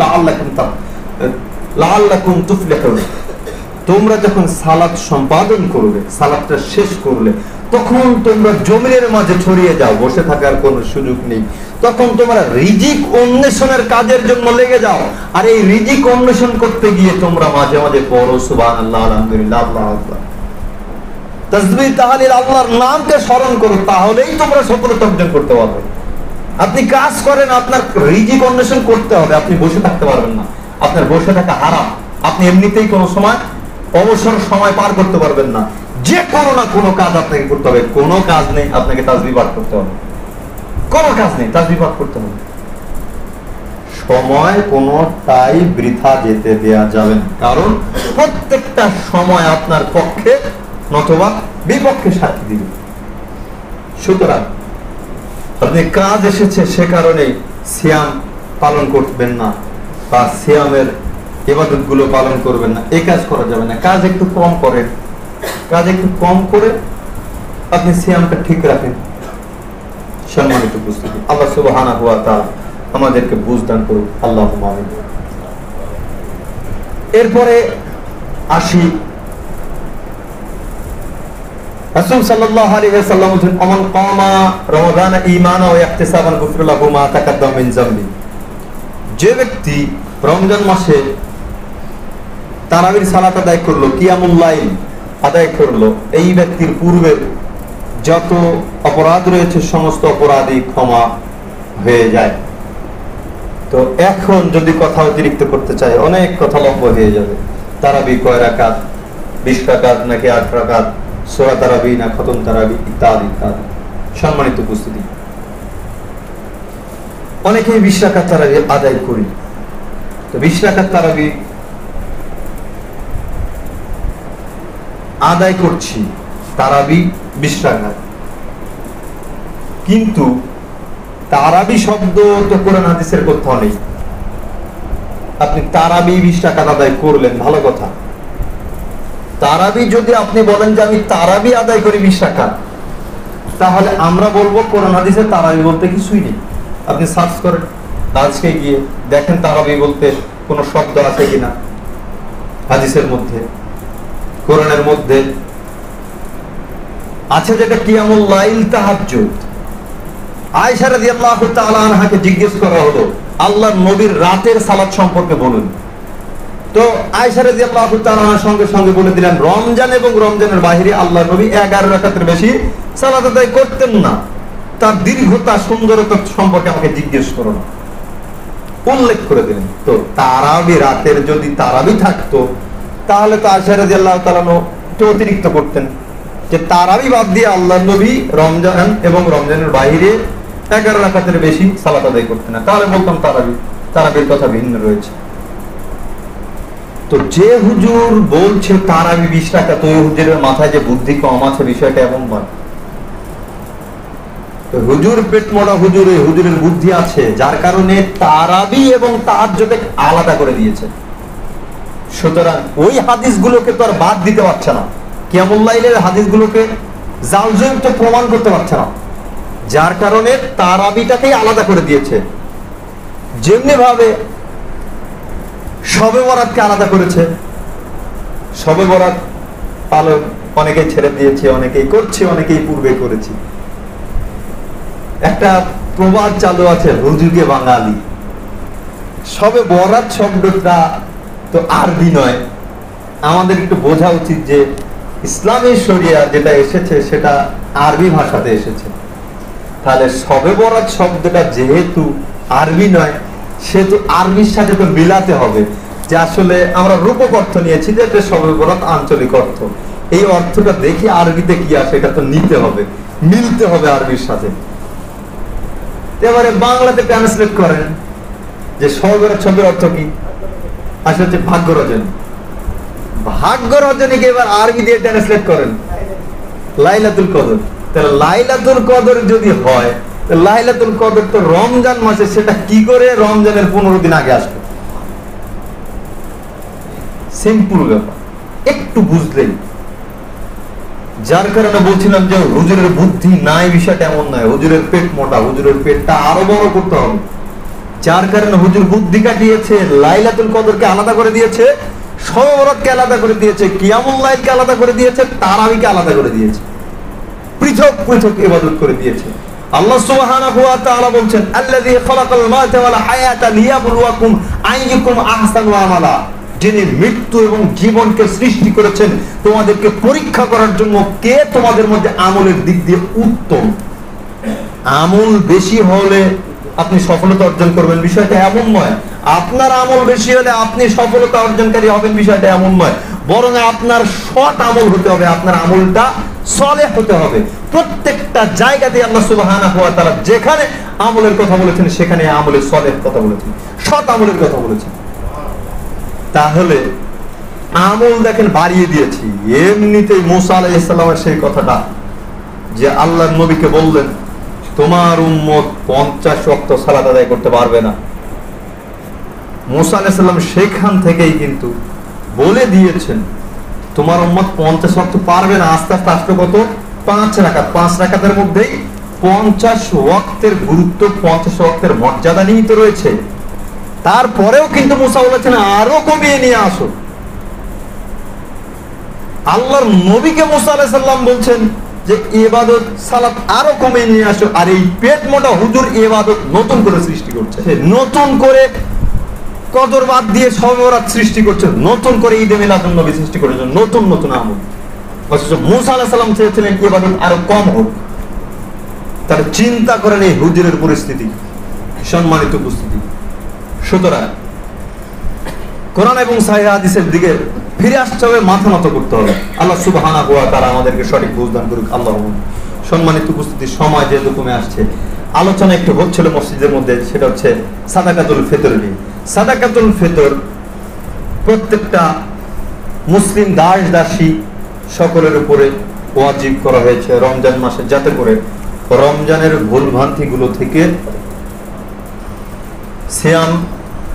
[SPEAKER 1] লাআল্লাকুম তুফলিহুন। তোমরা যখন সালাত সম্পাদন করবে, সালাতটা শেষ করলে, তখন তোমরা জমিনের মাঝে ছড়িয়ে যাও, বসে থাকার কোনো সুযোগ নেই। তখন তোমরা রিজিক অন্বেষণের কাজের জন্য লেগে যাও। আর এই রিজিক অন্বেষণ করতে গিয়ে তোমরা মাঝে মাঝে পড়ো সুবহানাল্লাহ, আলহামদুলিল্লাহ, আল্লাহু আকবার, তাসবিহ তাহলিল, আল্লাহর নামকে স্মরণ করো, তাহলেই তোমরা সফলতা অর্জন করতে পারবে। আপনি কাজ করেন, আপনার রিজিক অন্বেষণ করতে হবে, আপনি বসে থাকতে পারবেন না। আপনার বসে থাকা হারাম। আপনি এমনিতেই কোনো সময় অবসর সময় পার করতে পারবেন না। যে কোনো না কোনো কাজ আপনাকে করতে হবে। কোনো কাজ নেই, আপনাকে তাসবিহ পাঠ করতে হবে। কোনো কাজ নেই, তাসবিহ পাঠ করতে হবে। সময় কোনোটাই বৃথা যেতে দেয়া যাবে না, কারণ প্রত্যেকটা সময় আপনার পক্ষে নতুবা বিপক্ষে সাক্ষী দিবে। সুতরাং আপনি কাজ এসেছে সে কারণে সিয়াম পালন করবেন না বা সিয়ামের ইবাদত গুলো পালন করবেন না, এই কাজ করা যাবে না। কাজ একটু কম করেন, কাজ একটু কম করে আপনি সিয়ামটা ঠিক রাখেন। সম্মানিত উপস্থিতি, আল্লাহ সুবহানাহু ওয়া তাআলা আমাদেরকে বুঝদান করুন, আল্লাহুম্মা আমিন। এরপরে আসি রাসূল সাল্লাল্লাহু আলাইহি ওয়াসাল্লাম বলেন, আমান কামা রমাদান ঈমানান ওয়া ইহতিসাবান গুফিরা লাহু মা তাকাদ্দামা মিন যামবি। যে ব্যক্তি রমজান মাসে তারাবির সালাত আদায় করলো, কিয়ামুল লাইল আদায় করলো, এই ব্যক্তির পূর্বের যত অপরাধ রয়েছে সমস্ত অপরাধই ক্ষমা হয়ে যায়। তো এখন যদি কথা অতিরিক্ত করতে চাই, অনেক কথা লম্বা হয়ে যাবে। তারাবি কয় রাকাত, 20 রাকাত নাকি 8 রাকাত, সূরা তারাবি না খতম তারাবি, ইত্যাদি ইত্যাদি। সম্মানিত উপস্থিতি, অনেকেই 20 রাকাত তারাবি আদায় করি। তো 20 রাকাত তারাবি আদায় করছি, তারাবি 20 রাকাত, কিন্তু তারাবি শব্দ তো কোরআন হাদিসের কোথাও নেই। আপনি তারাবি 20 রাকাত আদায় করলেন, ভালো কথা। তারাবি যদি আপনি বলেন যে আমি তারাবি আদায় করি 20 রাকাত, তাহলে আমরা বলবো কোরআন হাদিসে তারাবি বলতে কিছুই নেই। আপনি সার্চ করেন, আজকে গিয়ে দেখেন তারাবি বলতে কোন শব্দ আছে কিনা হাদিসের মধ্যে, কোরআনের মধ্যে আছে যেটা কিয়ামুল লাইল, তাহাজ্জুদ। আয়েশা রাদিয়াল্লাহু তাআলা আনহাকে জিজ্ঞেস করা হলো, আল্লাহর নবীর রাতের সালাত সম্পর্কে বলুন। তো আয়েশা রাদিয়াল্লাহু তাআলা আনহা সঙ্গে সঙ্গে বলে দিলেন, রমজান এবং রমজানের বাইরে আল্লাহর নবী 11 রাকাতের বেশি সালাত আদায় করতেন না। তার দীর্ঘতা সুন্দরতা সম্পর্কে আমাকে জিজ্ঞেস করো না, উল্লেখ করে দিলেন। তো তারাবি রাতের যদি তারাবি থাকতো, তাহলে তো আয়েশা রাদিয়াল্লাহু তাআলা একটু অতিরিক্ত করতেন যে তারাবি বাদ দিয়ে আল্লাহর নবী রমজান এবং রমজানের বাইরে 11 রাকাতের বেশি সালাত আদায় করতেন না, তাহলে বলতাম তারাবির কথা ভিন্ন রয়েছে। তো যে হুজুর বলছে তারাবি 20 রাকাত, ওই হুজুরের মাথায় যে বুদ্ধি কম আছে বিষয়টা এমন নয়। হুজুর পেট মোড়া হুজুর, এই হুজুরের বুদ্ধি আছে, যার কারণে তারাবি এবং তাহাজ্জুদকে আলাদা করে দিয়েছে। সুতরাং ওই হাদিসগুলোকে তো আর বাদ দিতে পারছে না, কিয়ামুল লাইলের হাদিসগুলোকে জালজয়ন্ত প্রমাণ করতে পারছে না, যার কারণে তারাবিটাকেই আলাদা করে দিয়েছে। যেমনি ভাবে শবে বরাতকে আলাদা করেছে, শবে বরাত পালন অনেকেই ছেড়ে দিয়েছে, অনেকেই করছে, অনেকেই পূর্বে করেছে। একটা প্রবাদ চালু আছে, হুজুগে বাঙালি। শবে বরাত শব্দটা তো আরবি নয়, আমাদের একটু বোঝা উচিত যে ইসলামী শরিয়া যেটা এসেছে সেটা আরবি ভাষাতে এসেছে। তাহলে শবে বরাত শব্দটা যেহেতু আরবি নয়, সেহেতু আরবির সাথে তো মিলাতে হবে। যে আসলে আমরা রূপক অর্থ নিয়েছি যে এটা শবে বরাত আঞ্চলিক অর্থ, এই অর্থটা দেখি আরবিতে কি আসে এটা তো নিতে হবে, মিলতে হবে আরবির সাথে। এবারে বাংলাতে ট্রান্সলেট করেন যে শবে বরাত শব্দের অর্থ কি, আসলে হচ্ছে ভাগ্য রজনী। ভাগ্য রজনীকে এবার আরবি দিয়ে ট্রান্সলেট করেন লাইলাতুল কদর। তাহলে লাইলাতুল কদর যদি হয়, লাইলাতুল কদর তো রমজান মাসে, সেটা কি করে রমজানের 15 দিন আগে আসবে? সিম্পল ব্যাপার, একটু বুঝলেই। যার কারণে বলছিলাম যে হুজুরের বুদ্ধি নাই, বিষয়টা এমন নয়। হুজুরের পেট মোটা, হুজুরের পেটটা আরো বড় করতে হবে। যার কারণে হুজুর বুদ্ধি কাটিয়েছে, লাইলাতুল কদরকে আলাদা করে দিয়েছে, শবে বরাতকে আলাদা করে দিয়েছে, কিয়ামুল লাইলকে আলাদা করে দিয়েছে, তারাবিকে আলাদা করে দিয়েছে, পৃথক পৃথক ইবাদত করে দিয়েছে। আল্লাহ সুবহানাহু ওয়া তাআলা বলছেন, আল্লাযী খালাকাল মাউতা ওয়াল হায়াতা লিয়াবলুয়াকুম আইয়ুকুম আহসানু আমালা। যিনি মৃত্যু এবং জীবনকে সৃষ্টি করেছেন তোমাদেরকে পরীক্ষা করার জন্য, কে তোমাদের মধ্যে আমলের দিক দিয়ে উত্তম। আমল বেশি হলে আপনি সফলতা অর্জন করবেন, বিষয়টা এমন নয়। আপনার আমল বেশি হলে আপনি সফলতা অর্জনকারী হবেন, বিষয়টা এমন নয়। বরং আপনার সৎ আমল হতে হবে, আপনার আমলটা সলেহ হতে হবে। প্রত্যেকটা জায়গাতে আল্লাহ সুবহানাহু ওয়া তাআলা যেখানে আমলের কথা বলেছেন, সেখানে আমলের সলেহ কথা বলেছেন, সৎ আমলের কথা বলেছেন। তাহলে আমল দেখেন বাড়িয়ে দিয়েছি। এমনিতেই মুসা আলাইহিস সালামের সেই কথাটা যে আল্লাহর নবীকে বললেন তোমার উম্মত 50 ওয়াক্ত সালাত আদায় করতে পারবে না। মুসা আলাইহিস সালাম সেখান থেকেই কিন্তু বলে দিয়েছেন তোমার উম্মত 50 ওয়াক্ত পারবে না। আস্তে আস্তে আসলো কত? 5 রাকাত। 5 রাকাতের মধ্যেই 50 ওয়াক্তের গুরুত্ব, 50 ওয়াক্তের মর্যাদা নিহিত রয়েছে। তারপরেও কিন্তু মুসা বলেছেন আরো কমিয়ে নিয়ে আসো। আল্লাহর নবীকে মুসা আলাইহিস সালাম বলছেন যে ইবাদত সালাত আরো কমিয়ে নিয়ে আসো। আর এই পেট মোটা হুজুর ইবাদত নতুন করে সৃষ্টি করছে, নতুন করে কদর বাদ দিয়ে শবে বরাত সৃষ্টি করছে, নতুন করে ঈদে মিলাদুন নবী সৃষ্টি করেছে, নতুন নতুন আমল। অথচ মুসা আলাইহিস সালাম চেয়েছিলেন ইবাদত আরো কম হোক। তাহলে চিন্তা করেন এই হুজুরের পরিস্থিতি, সম্মানিত উপস্থিতি। সুতরাং কোরআন এবং সহিহ হাদিসের দিকে ফিরে আসতে হবে, মাথা নত করতে হবে। আল্লাহ সুবহানাহু ওয়া তাআলা আমাদেরকে সঠিক বুঝ দান করুক। আল্লাহুম্মা। সম্মানিত উপস্থিতি, সময় যেহেতু কমে আসছে, আলোচনা একটু হচ্ছিল মসজিদের মধ্যে, সেটা হচ্ছে সাদাকাতুল ফিতর নিয়ে। সাদাকাতুল ফিতর প্রত্যেকটা মুসলিম দাস দাসী সকলের উপরে ওয়াজিব করা হয়েছে রমজান মাসে, যাতে করে রমজানের ভুল ভ্রান্তিগুলো থেকে সিয়াম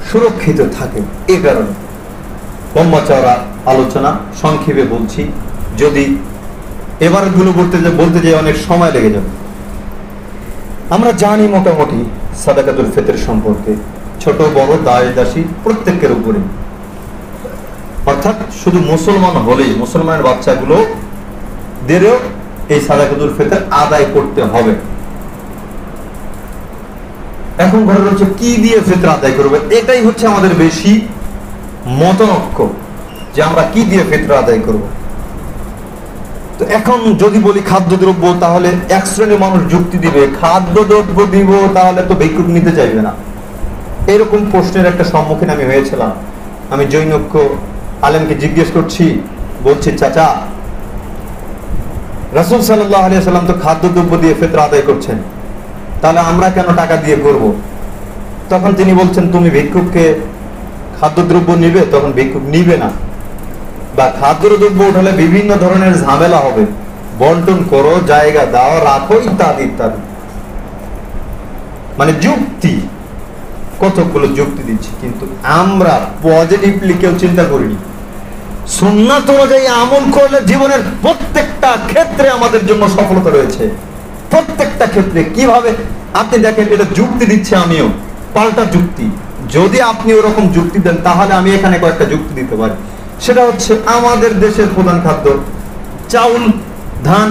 [SPEAKER 1] সুরক্ষিত থাকে। এই কারণে লম্বা চওড়া আলোচনা সংক্ষেপে বলছি, যদি এবার গুলো বলতে যাই অনেক সময় লেগে যাবে। আমরা জানি মোটামুটি সাদাকাতুল ফিতর সম্পর্কে, ছোট বড় দাস দাসী প্রত্যেকের উপরে, অর্থাৎ শুধু মুসলমান হলেই মুসলমানের বাচ্চাগুলো দেরও এই সাদাকাতুল ফিতর আদায় করতে হবে। এখন ঘরে রয়েছে কি দিয়ে ফিতর আদায় করবে, এটাই হচ্ছে আমাদের বেশি মতনৈক্য যে আমরা কি দিয়ে ফিতর আদায় করব। তো এখন যদি বলি খাদ্যদ্রব্য, তাহলে এক শ্রেণীর মানুষ যুক্তি দিবে খাদ্যদ্রব্য দিব তাহলে তো ভিক্ষুক নিতে চাইবে না। এরকম প্রশ্নের একটা সম্মুখীন আমি হয়েছিলাম। আমি জৈনক্য আলেমকে জিজ্ঞেস করছি, বলছি চাচা রাসূল সাল্লাল্লাহু আলাইহি ওয়াসাল্লাম তো খাদ্যদ্রব্য দিয়ে ফিতর আদায় করছেন, তাহলে আমরা কেন টাকা দিয়ে করব? তখন তিনি বলছেন তুমি ভিক্ষুককে খাদ্যদ্রব্য নিবে, তখন ভিক্ষুক নিবে না, বা খাদ্যদ্রব্য উঠালে বিভিন্ন ধরনের ঝামেলা হবে, বন্টন করো, জায়গা দাও, রাখো, ইত্যাদি ইত্যাদি। মানে যুক্তি, কতগুলো যুক্তি দিচ্ছি, কিন্তু আমরা পজিটিভলি কেউ চিন্তা করিনি। সুন্নাত অনুযায়ী আমল করলে জীবনের প্রত্যেকটা ক্ষেত্রে আমাদের জন্য সফলতা রয়েছে, প্রত্যেকটা ক্ষেত্রে। কিভাবে? আপনি দেখেন, এটা যুক্তি দিচ্ছে আমিও, পাল্টা যুক্তি। যদি আপনি ওরকম যুক্তি দেন তাহলে আমি এখানে কয়েকটা যুক্তি দিতে পারি। সেটা হচ্ছে আমাদের দেশের প্রধান খাদ্য চাউল, ধান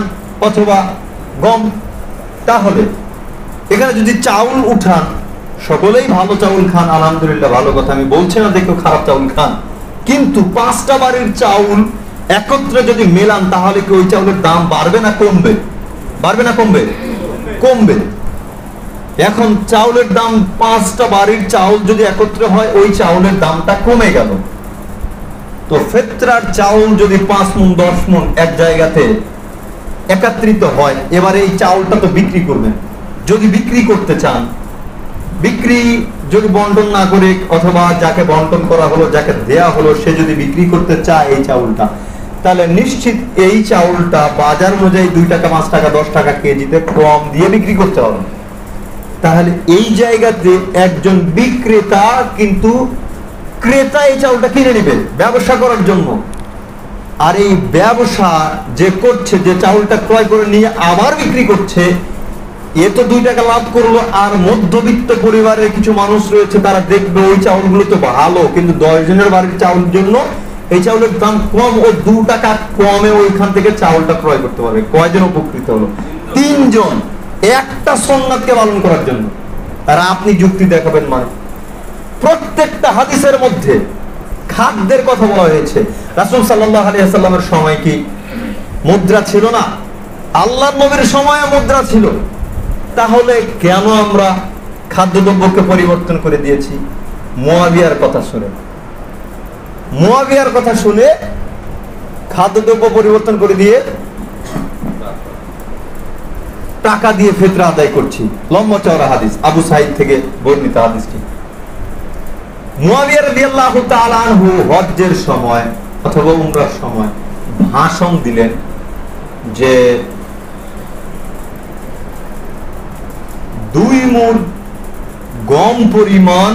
[SPEAKER 1] অথবা গম। তাহলে এখানে যদি চাউল উঠান, সকলেই ভালো চাউল খান, আলহামদুলিল্লাহ, ভালো কথা, আমি বলছি না দেখো খারাপ চাউল খান, কিন্তু 5টা বাড়ির চাউল একত্রে যদি মেলান তাহলে কি ওই চাউলের দাম বাড়বে না কমবে? বাড়বে না কমবে? কমবে। এখন চাউলের দাম 5টা বাড়ির চাউল যদি একত্রে হয়, ওই চাউলের দামটা কমে গেল। তো ফিতরার চাউল যদি 5 মণ 10 মণ এক জায়গাতে একত্রিত হয়, এবারে এই চাউলটা তো বিক্রি করবেন। যদি বিক্রি করতে চান, বিক্রি যদি বন্টন না করে, অথবা যাকে বন্টন করা হলো, যাকে দেয়া হলো, সে যদি বিক্রি করতে চায় এই চাউলটা, তাহলে নিশ্চিত এই চাউলটা বাজার অনুযায়ী 2 টাকা 5 টাকা 10 টাকা কেজিতে কম দিয়ে বিক্রি করতে হবে। তাহলে এই জায়গাতে একজন বিক্রেতা কিন্তু ক্রেতা এই চাউলটা কিনে নেবে ব্যবসা করার জন্য। আর এই ব্যবসা যে করছে, যে চাউলটা ক্রয় করে নিয়ে আবার বিক্রি করছে, এ তো 2 টাকা লাভ করলো। আর মধ্যবিত্ত পরিবারের কিছু মানুষ রয়েছে, তারা দেখবে ওই চাউলগুলো তো ভালো, কিন্তু 10 জনের বাড়ির চাউলের জন্য এই চাউলের দাম কম, ও 2 টাকা কমে ওইখান থেকে চাউলটা ক্রয় করতে পারবে। কয়জন উপকৃত হলো? 3 জন, একটা সুন্নাতকে পালন করার জন্য। আর আপনি যুক্তি দেখাবেন মানে? প্রত্যেকটা হাদিসের মধ্যে খাদ্যের কথা বলা হয়েছে। রাসূল সাল্লাল্লাহু আলাইহি ওয়াসাল্লামের সময় কি মুদ্রা ছিল না? আল্লাহর নবীর সময়ে মুদ্রা ছিল। তাহলে কেন আমরা খাদ্যদ্রব্যকে পরিবর্তন করে দিয়েছি? মুয়াবিয়ার কথা শুনে, মুয়াবিয়ার কথা শুনে খাদ্যদ্রব্য পরিবর্তন করে দিয়ে টাকা দিয়ে ফিতরা আদায় করছি। লম্বা চওড়া হাদিস, আবু সাঈদ থেকে বর্ণিত হাদিসটি। মুয়াবিয়া রাদিয়াল্লাহু তাআলা আনহু হজ্জের সময় অথবা উমরার সময় ভাষণ দিলেন যে মুঠ গম পরিমাণ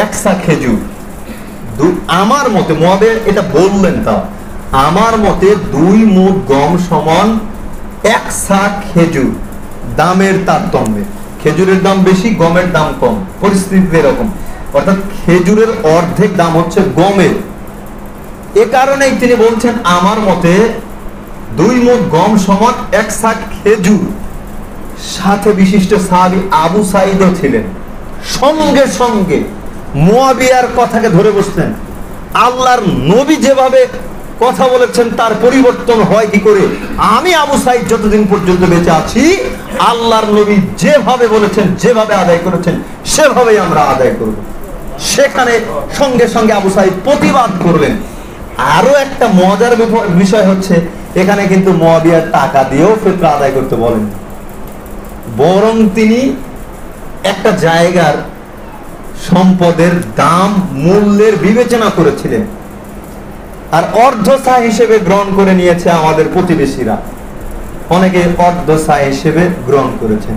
[SPEAKER 1] একসা খেজুর। আমার মতে মুয়াবিয়া এটা বললেন, তা আমার মতে 2 মুঠ গম সমান একসা খেজুর। দামের তারতম্যে খেজুরের দাম বেশি, গমের দাম কম, পরিস্থিতি এরকম, অর্থাৎ খেজুরের অর্ধেক দাম হচ্ছে গমের। এ কারণেই তিনি বলছেন আমার মতে 2 মুঠ গম সমান একসা খেজুর। সাথে বিশিষ্ট সাহাবী আবু সাঈদও ছিলেন, সঙ্গে সঙ্গে মুয়াবিয়ার কথাকে ধরে বসলেন। আল্লাহর নবী যেভাবে কথা বলেছেন তার পরিবর্তন হয় কি করে? আমি আবু সাঈদ যতদিন পর্যন্ত বেঁচে আছি আল্লাহর নবী যেভাবে বলেছেন, যেভাবে আদায় করেছেন সেভাবেই আমরা আদায় করব। সেখানে সঙ্গে সঙ্গে আবু সাঈদ প্রতিবাদ করলেন। আরো একটা মজার বিষয় হচ্ছে, এখানে কিন্তু মুয়াবিয়ার টাকা দিয়েও ফিতরা আদায় করতে বলেন, বরং তিনি একটা জায়গার সম্পদের দাম মূল্যের বিবেচনা করেছিলেন, আর অর্ধসা হিসেবে গ্রহণ করে নিয়েছে আমাদের প্রতিবেশীরা। অনেকে অর্ধসা হিসেবে গ্রহণ করেছেন,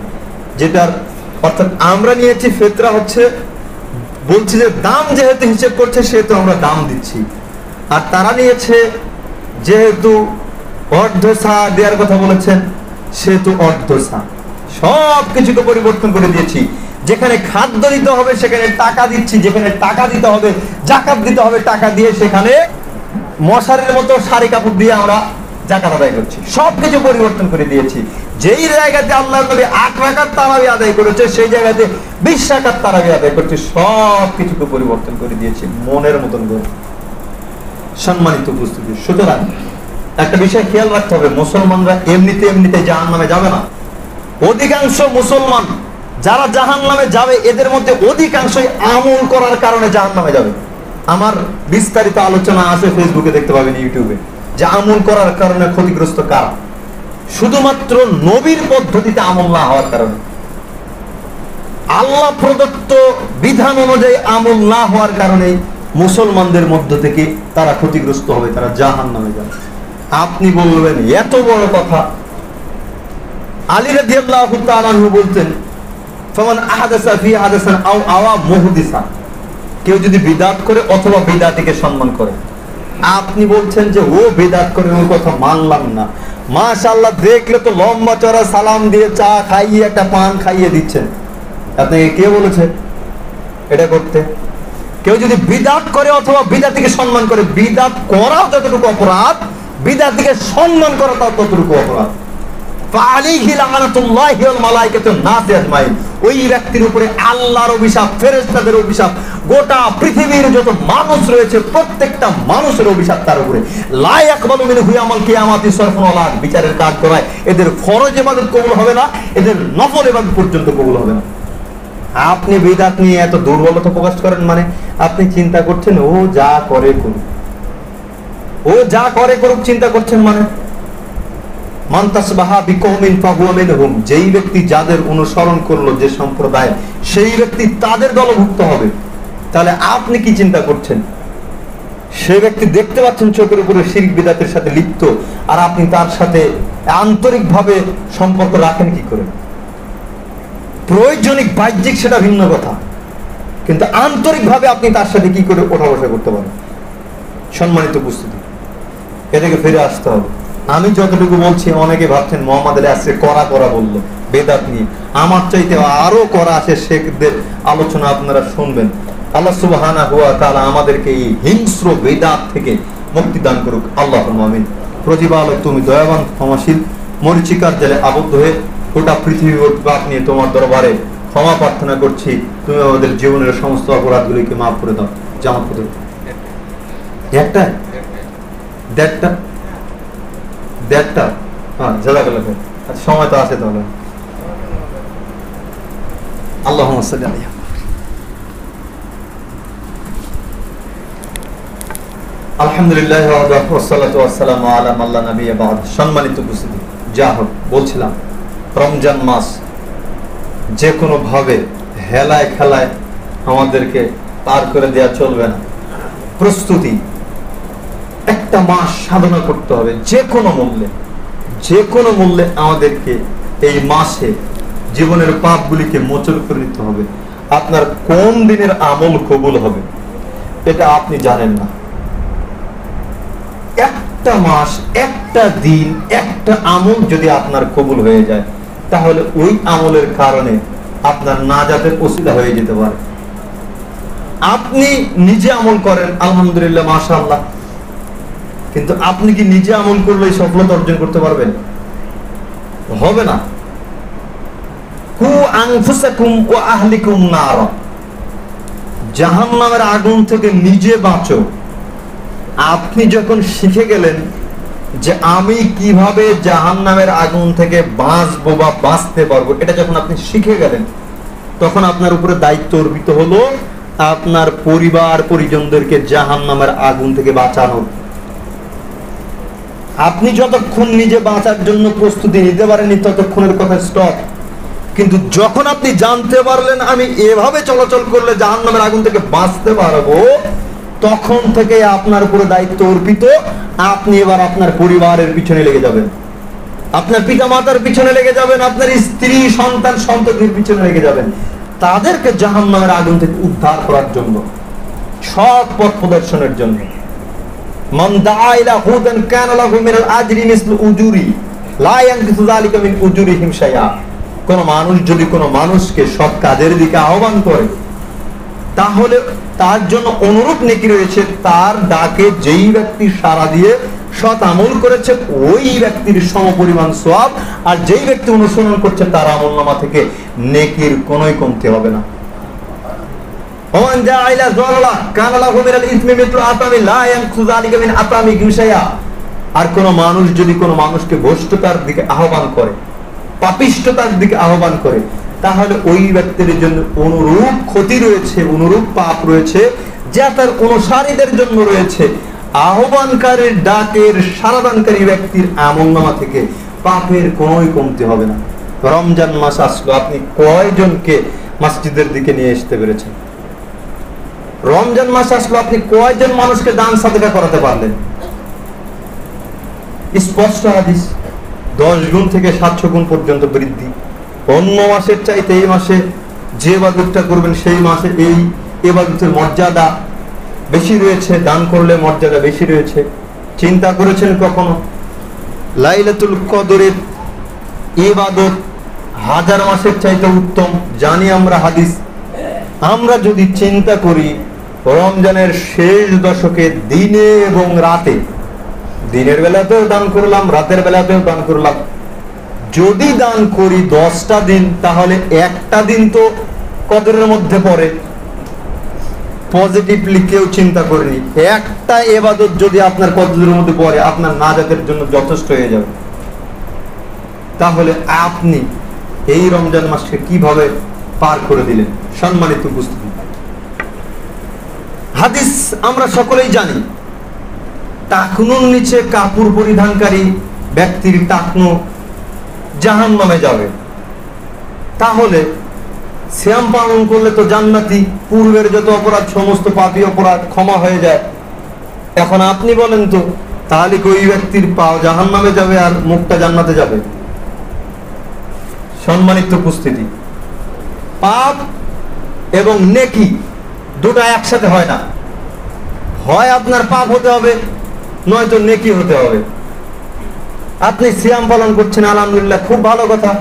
[SPEAKER 1] যেটার অর্থাৎ আমরা নিয়েছি ফিতরা হচ্ছে, বলছি যে দাম যেহেতু হিসেব করছে সেহেতু আমরা দাম দিচ্ছি, আর তারা নিয়েছে যেহেতু অর্ধসা দেওয়ার কথা বলেছেন সেহেতু অর্ধসা। সব কিছুকে পরিবর্তন করে দিয়েছি। যেখানে খাদ্য দিতে হবে সেখানে টাকা দিচ্ছি, যেখানে টাকা দিতে হবে যাকাত দিতে হবে টাকা দিয়ে, সেখানে মশারির মতো শাড়ি কাপড় দিয়ে আমরা যাকাত আদায় করছি। সবকিছু পরিবর্তন করে দিয়েছি। যেই জায়গাতে আল্লাহর নবী 8 রাকাত তারাবি আদায় করেছে সেই জায়গাতে 20 রাকাত তারাবি আদায় করছে। সব কিছুকে পরিবর্তন করে দিয়েছি মনের মতন করে। সম্মানিত উপস্থিতি, সুতরাং একটা বিষয় খেয়াল রাখতে হবে, মুসলমানরা এমনিতে জাহান্নামে যাবে না। অধিকাংশ মুসলমান যারা জাহান্নামে যাবে এদের মধ্যে অধিকাংশই আমল করার কারণে জাহান্নামে যাবে। আমার বিস্তারিত আলোচনা আছে ফেসবুকে, দেখতে পাবেন, ইউটিউবে, যে আমল করার কারণে ক্ষতিগ্রস্ত কারা। শুধুমাত্র নবীর পদ্ধতিতে আমল না হওয়ার কারণে, আল্লাহ প্রদত্ত বিধান অনুযায়ী আমল না হওয়ার কারণে মুসলমানদের মধ্য থেকে তারা ক্ষতিগ্রস্ত হবে, তারা জাহান্নামে যাবে। আপনি বলবেন এত বড় কথা। আলী রাদিয়াল্লাহু তাআলা আনহু বলতেন, ফামান আহাদাসা ফি হাদাসান আও আওয়া মুহদিসা, কেউ যদি বিদআত করে অথবা বিদআতিকে সম্মান করে। আপনি বলছেন যে ও বিদআত করে, ওর কথা মানলাম না। মাশাআল্লাহ, দেখলে তো লম্বা চড়া সালাম দিয়ে চা খাইয়ে একটা পান খাইয়ে দিচ্ছেন। আপনাকে কে বলেছে এটা করতে? কেউ যদি বিদআত করে অথবা বিদআতিকে সম্মান করে, বিদআত করাও যতটুকু অপরাধ, বিদআতিকে সম্মান করা তাও ততটুকু অপরাধ। ফাআলাইহি লানাতুল্লাহি ওয়াল মালায়েকাতু নাস আজমাইন, ওই ব্যক্তির উপরে আল্লাহর অভিশাপ, ফেরেশতাদের অভিশাপ, গোটা পৃথিবীর যত মানুষ রয়েছে প্রত্যেকটা মানুষের অভিশাপ তার উপরে। লা ইয়াকবালু মিনহু ইয়াউমাল কিয়ামাতি সারফুন ওয়ালা, বিচারের কাজ করায় এদের ফরজ ইবাদত কবুল হবে না, এদের নফল ইবাদত পর্যন্ত কবুল হবে না। আপনি বিদআত নিয়ে এত দুর্বলতা প্রকাশ করেন, মানে আপনি চিন্তা করছেন ও যা করে করুক, ও যা করে করুক চিন্তা করছেন, মানে মান তাসবাহা বিকওমিন ফাহুয়া মিনহুম, যেই ব্যক্তি যাদের অনুসরণ করলো যে সম্প্রদায়, সেই ব্যক্তি তাদের দলভুক্ত হবে। তাহলে আপনি কি চিন্তা করছেন? সেই ব্যক্তি দেখতে পাচ্ছেন চোখের উপরে শিরক বিদআতের সাথে লিপ্ত, আর আপনি তার সাথে আন্তরিকভাবে সম্পর্ক রাখেন কি করে? প্রয়োজনিক বাহ্যিক সেটা ভিন্ন কথা, কিন্তু আন্তরিকভাবে আপনি তার সাথে কি করে ওঠা বসা করতে পারেন? সম্মানিত উপস্থিতি, এটাকে ফিরে আসতে হবে। আমি যতটুকু বলছি, অনেকে ভাবছেন মোহাম্মদ আলী আসছে করা বললো বেদাত নিয়ে, আমার চাইতে আরো করা আছে শেখদের আলোচনা আপনারা শুনবেন। আল্লাহ সুবহানাহু ওয়া তাআলা আমাদেরকে এই হিংস্র বেদাত থেকে মুক্তি দান করুক, আল্লাহুম্মা আমিন। প্রতিপালক তুমি দয়াবান ক্ষমাশীল, মরিচিকার জালে আবদ্ধ হয়ে গোটা পৃথিবীর পাপ নিয়ে তোমার দরবারে ক্ষমা প্রার্থনা করছি। তুমি আমাদের জীবনের সমস্ত অপরাধগুলিকে মাফ করে দাও। জামাত করে একটা দেড়টা হ্যাঁ, জাযাকাল্লাহ খাইর। আচ্ছা, সময় তো আছে তাহলে। আল্লাহুম্মা সাল্লি আলাইহি। আলহামদুলিল্লাহ ওয়াসসালাতু ওয়াসসালামু আলা মান লা নাবিয়্যা বা'দ। সম্মানিত উপস্থিতি, যা হোক বলছিলাম, রমজান মাস যে কোনো ভাবে হেলায় খেলায় আমাদেরকে পার করে দেওয়া চলবে না। প্রস্তুতি, একটা মাস সাধনা করতে হবে যে কোনো মূল্যে, যে কোনো মূল্যে আমাদেরকে এই মাসে জীবনের পাপগুলিকে মোচন করে নিতে হবে। আপনার কোন দিনের আমল কবুল হবে এটা আপনি জানেন না। একটা মাস, একটা দিন, একটা আমল যদি আপনার কবুল হয়ে যায়, তাহলে ওই আমলের কারণে আপনার নাজাতের ওসিলা হয়ে যেতে পারে। আপনি নিজে আমল করেন, আলহামদুলিল্লাহ, মাশাআল্লাহ, কিন্তু আপনি কি নিজে আমল করলে সফলতা অর্জন করতে পারবেন? হবে না। কু আনফুসাকুম ওয়া আহলিকুম নার, জাহান্নামের আগুন থেকে নিজে বাঁচো। আপনি যখন শিখে গেলেন যে আমি কিভাবে জাহান্নামের আগুন থেকে বাঁচবো বা বাঁচতে পারবো, এটা যখন আপনি শিখে গেলেন, তখন আপনার উপরে দায়িত্ব অর্পিত হলো আপনার পরিবার পরিজনদেরকে জাহান্নামের আগুন থেকে বাঁচানো। আপনি যতক্ষণ নিজে বাঁচার জন্য প্রস্তুতি নিতে পারেননি ততক্ষণের কথা স্টপ। কিন্তু যখন আপনি জানতে পারলেন আমি এভাবে চলাচল করলে জাহান্নামের আগুন থেকে বাঁচতে পারবো, তখন থেকে আপনার উপরে দায়িত্ব অর্পিত। আপনি এবার আপনার পরিবারের পিছনে লেগে যাবেন, আপনার পিতা মাতার পিছনে লেগে যাবেন, আপনার স্ত্রী সন্তান সন্ততির পিছনে লেগে যাবেন, তাদেরকে জাহান্নামের আগুন থেকে উদ্ধার করার জন্য, সৎ পথ প্রদর্শনের জন্য। মান দাআ ইলা হুদান কানা লাহু মিনাল আজরি মিসলু উজুরি লা ইয়ানকিসু যালিকা মিন উজুরিহিম শাইআ। কোন মানুষ যদি কোন মানুষকে সৎ কাজের দিকে আহ্বান করে, তাহলে তার জন্য অনুরূপ নেকি রয়েছে। তার ডাকে যেই ব্যক্তি সাড়া দিয়ে সৎ আমল করেছে ওই ব্যক্তির সমপরিমাণ সওয়াব, আর যেই ব্যক্তি অনুসরণ করছে তার আমলনামা থেকে নেকির কোনোই কমতি হবে না। ওমান দাআ ইলা যালালা কানা লাহু মিনাল ইসমি মিসলু আতামি লা ইয়ানকিসু যালিকা মিন আতামিহিম শাইআ। আর কোন মানুষ যদি কোন মানুষকে ভ্রষ্টতার দিকে আহ্বান করে, পাপিষ্ঠতার দিকে আহ্বান করে, তাহলে ওই ব্যক্তির জন্য অনুরূপ ক্ষতি রয়েছে, অনুরূপ পাপ রয়েছে যা তার অনুসারীদের জন্য রয়েছে। আহ্বানকারীর ডাকের সাড়াদানকারী ব্যক্তির আমলনামা থেকে পাপের কোনোই কমতি হবে না। রমজান মাস আসলো, আপনি কয়জনকে মসজিদের দিকে নিয়ে আসতে পেরেছেন? রমজান মাস আসলো, আপনি কয়জন মানুষকে দান সাদকা করাতে পারলেন? স্পষ্ট হাদিস, 10 গুণ থেকে 700 গুণ পর্যন্ত বৃদ্ধি। অন্য মাসের চাইতে এই মাসে যে ইবাদতটা করবেন সেই মাসে এই ইবাদতের মর্যাদা বেশি রয়েছে, দান করলে মর্যাদা বেশি রয়েছে। চিন্তা করেছেন কখনো লাইলাতুল কদরের ইবাদত 1000 মাসের চাইতে উত্তম? জানি আমরা হাদিস। আমরা যদি চিন্তা করি রমজানের শেষ দশকে দিনে এবং রাতে, দিনের বেলাতেও দান করলাম, রাতের বেলাতেও দান করলাম, যদি দান করি 10টা দিন, তাহলে একটা দিন তো কদরের মধ্যে পড়ে। পজিটিভলি কেউ চিন্তা করেনি, একটা ইবাদত যদি আপনার কদরের মধ্যে পড়ে আপনার নাজাতের জন্য যথেষ্ট হয়ে যাবে। তাহলে আপনি এই রমজান মাসকে কিভাবে পার করে দিলেন? সম্মানিত উপস্থিতি, হাদিস আমরা সকলেই জানি, টাকনুর নিচে কাপড় পরিধানকারী ব্যক্তির টাকনু জাহান্নামে যাবে। তাহলে সিয়াম পালন করলে তো জান্নাতি, পূর্বের যত অপরাধ সমস্ত পাপী অপরাধ ক্ষমা হয়ে যায়। এখন আপনি বলেন তো, তাহলে কি ওই ব্যক্তির পা জাহান্নামে যাবে আর মুখটা জান্নাতে যাবে? সম্মানিত উপস্থিতি, পাপ এবং নেকি দুটো একসাথে হয় না। হয় আপনার পাপ হতে হবে, নয়তো নেকি হতে হবে। আপনি সিয়াম পালন করছেন, আলহামদুলিল্লাহ, খুব ভালো কথা।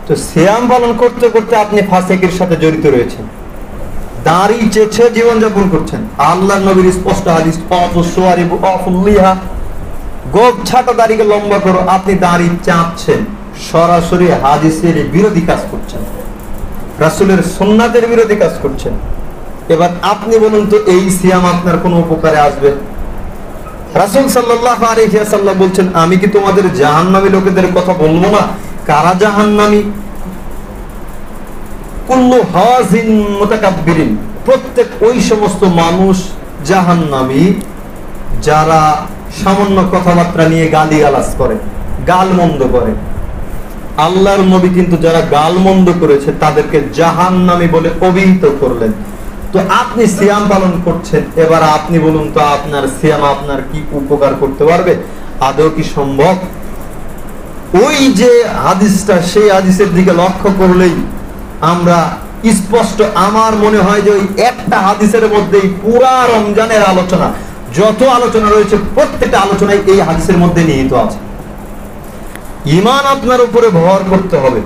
[SPEAKER 1] তো সিয়াম পালন করতে করতে আপনি ফাসিকের সাথে জড়িত রয়েছেন, দাড়ি চেছে জীবনযাপন করছেন। আল্লাহর নবীর স্পষ্ট হাদিস, গোপ ছাটা দাড়িকে লম্বা করো। আপনি দাড়ি চাঁদছেন, সরাসরি হাদিসের বিরোধী কাজ করছেন, রাসূলের সুন্নাতের বিরোধী কাজ করছেন। এবার আপনি বলুন তো, এই সিয়াম আপনার কোন উপকারে আসবে? রাসূল সাল্লাল্লাহু আলাইহি ওয়াসাল্লাম বলছেন, আমি কি তোমাদের জাহান্নামী লোকেদের কথা বলবো না? কারা জাহান্নামী? কুল্লু হাযিন মুতাকাব্বিরিন, প্রত্যেক ওই সমস্ত মানুষ জাহান্নামী যারা সামান্য কথাবার্তা নিয়ে গালিগালাজ করে, গালমন্দ করে। আল্লাহর নবী কিন্তু যারা গালমন্দ করেছে তাদেরকে জাহান্নামী বলে অভিহিত করলেন। তো আপনি সিয়াম পালন করছেন, এবার আপনি বলুন তো, আপনার সিয়াম আপনার কি উপকার করতে পারবে? আদৌ কি সম্ভব? ওই যে হাদিসটা, সেই হাদিসের দিকে লক্ষ্য করলেই আমরা স্পষ্ট, আমার মনে হয় যে ওই একটা হাদিসের মধ্যেই পুরা রমজানের আলোচনা, যত আলোচনা রয়েছে প্রত্যেকটা আলোচনায় এই হাদিসের মধ্যে নিহিত আছে। ঈমান আপনার উপরে ভর করতে হবে।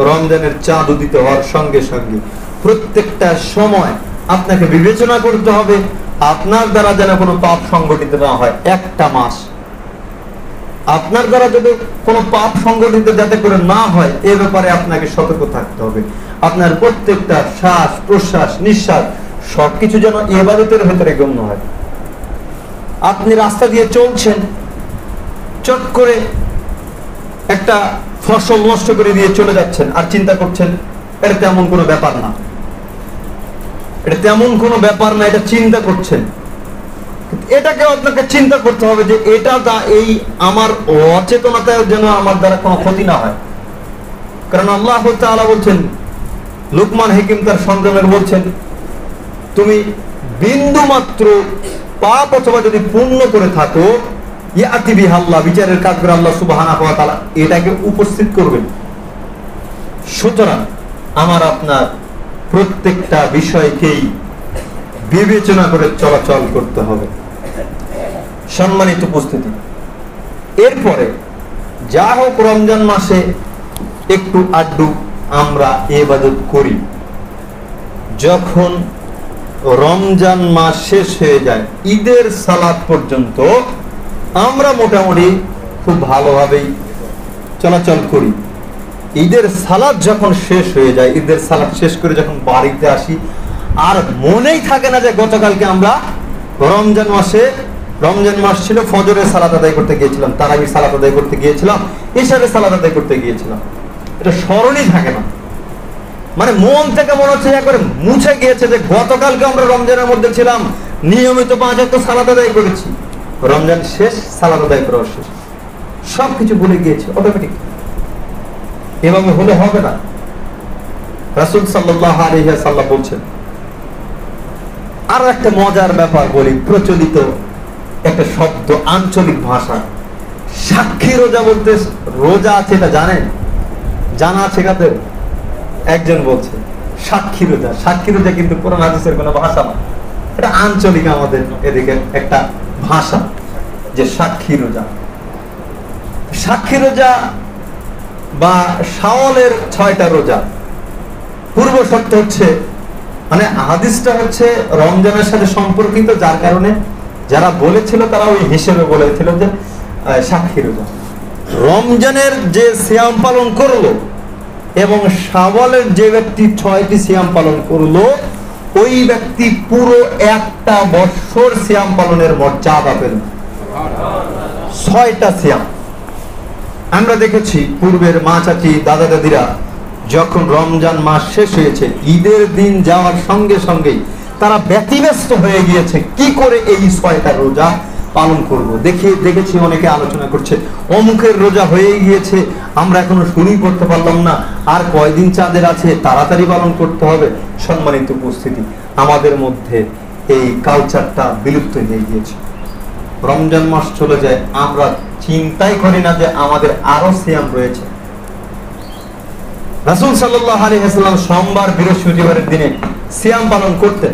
[SPEAKER 1] রমজানের চাঁদ উদিত হওয়ার সঙ্গে সঙ্গে প্রত্যেকটা সময় আপনাকে বিবেচনা করতে হবে আপনার দ্বারা যেন কোনো পাপ সংগঠিত না হয়। একটা মাস আপনার দ্বারা যদি কোনো পাপ সংগঠিত যাতে করে না হয়, এ ব্যাপারে আপনাকে সতর্ক থাকতে হবে। আপনার প্রত্যেকটা শ্বাস প্রশ্বাস নিঃশ্বাস সবকিছু যেন ইবাদতের ভেতরে গণ্য হয়। আপনি রাস্তা দিয়ে চলছেন, চট করে একটা ফসল নষ্ট করে দিয়ে চলে যাচ্ছেন, আর চিন্তা করছেন এটা তেমন কোনো ব্যাপার না, এটা তেমন কোনো ব্যাপার না, এটা চিন্তা করছেন। এটাকে আপনাকে চিন্তা করতে হবে যে এটা এই আমার অচেতনতায় যেন আমার দ্বারা কোনো ক্ষতি না হয়। কারণ আল্লাহ তাআলা বলছেন, লুকমান হাকিম তার সন্তানের বলছেন, তুমি বিন্দু মাত্র পাপ অথবা যদি পুণ্য করে থাকো, ইয়াতি বিহাল্লাহ, বিচারের কাজ করে আল্লাহ সুবহানাহু ওয়া তাআলা এটাকে উপস্থিত করবেন। সুতরাং আমার আপনার প্রত্যেকটা বিষয়কেই বিবেচনা করে চলাচল করতে হবে। সম্মানিত উপস্থিতি, এরপরে যা হোক রমজান মাসে একটু আড্ডু আমরা ইবাদত করি। যখন রমজান মাস শেষ হয়ে যায়, ঈদের সালাত পর্যন্ত আমরা মোটামুটি খুব ভালোভাবেই চলাচল করি। ঈদের সালাত যখন শেষ হয়ে যায়, ঈদের সালাত শেষ করে যখন বাড়িতে আসি, আর মনেই থাকে না যে গতকালকে আমরা রমজান মাস ছিল, ফজরের সালাত আদায় করতে গিয়েছিলাম, তারাবির সালাত আদায় করতে গিয়েছিলাম, ইশারের সালাত আদায় করতে গিয়েছিলাম। এটা স্মরণই থাকে না। মানে মন থেকে মনে হচ্ছে একবারে মুছে গিয়েছে যে গতকালকে আমরা রমজানের মধ্যে ছিলাম, নিয়মিত 5 ওয়াক্ত সালাত আদায় করেছি, রমজান শেষ, সালাত আদায় করা শেষ, সবকিছু ভুলে গিয়েছে অটোমেটিক। এভাবে হলে হবে না। রাসূল সাল্লাল্লাহু আলাইহি ওয়াসাল্লাম বলছেন, আর একটা মজার ব্যাপার বলি, প্রচলিত একটা শব্দ, আঞ্চলিক ভাষা, সাক্ষী রোজা বলতে রোজা আছে, এটা জানেন? জানা আছে কাদের? একজন বলছে সাক্ষী রোজা। সাক্ষী রোজা কিন্তু কোরআন হাদিসের কোনো ভাষা না, এটা আঞ্চলিক আমাদের এদিকে একটা ভাষা, যে সাক্ষী রোজা। সাক্ষী রোজা বা শাওয়ালের 6টা রোজা, পূর্ব শর্ত হচ্ছে, মানে হাদিসটা হচ্ছে রমজানের সাথে সম্পর্কিত, যার কারণে যারা বলেছিল তারা ওই হিসেবে বলেছিল যে সাক্ষী রোজা। রমজানের যে সিয়াম পালন করলো এবং শাওয়ালের যে ব্যক্তি 6টি সিয়াম পালন করলো, ওই ব্যক্তি পুরো একটা বছর সিয়াম পালনের মর্যাদা পেল। 6টা সিয়াম। আমরা দেখেছি পূর্বের মা চাচি দাদা দাদিরা যখন রমজান মাস শেষ হয়েছে, ঈদের দিন যাওয়ার সঙ্গে সঙ্গেই তারা ব্যতিব্যস্ত হয়ে গিয়েছে কি করে এই 6টা রোজা পালন করব। দেখেছি অনেকে আলোচনা করছে, অমুকের রোজা হয়ে গিয়েছে, আমরা এখনো শুরুই করতে পারলাম না, আর কয়দিন চাঁদের আছে, তাড়াতাড়ি পালন করতে হবে। সম্মানিত উপস্থিতি, আমাদের মধ্যে এই কালচারটা বিলুপ্ত হয়ে গিয়েছে। রমজান মাস চলে যায়, আমরা চিন্তাই করি না যে আমাদের আরো সিয়াম রয়েছে। রাসূল সাল্লাল্লাহু আলাইহি ওয়াসাল্লাম সোমবার বৃহস্পতিবারের দিনে সিয়াম পালন করতেন।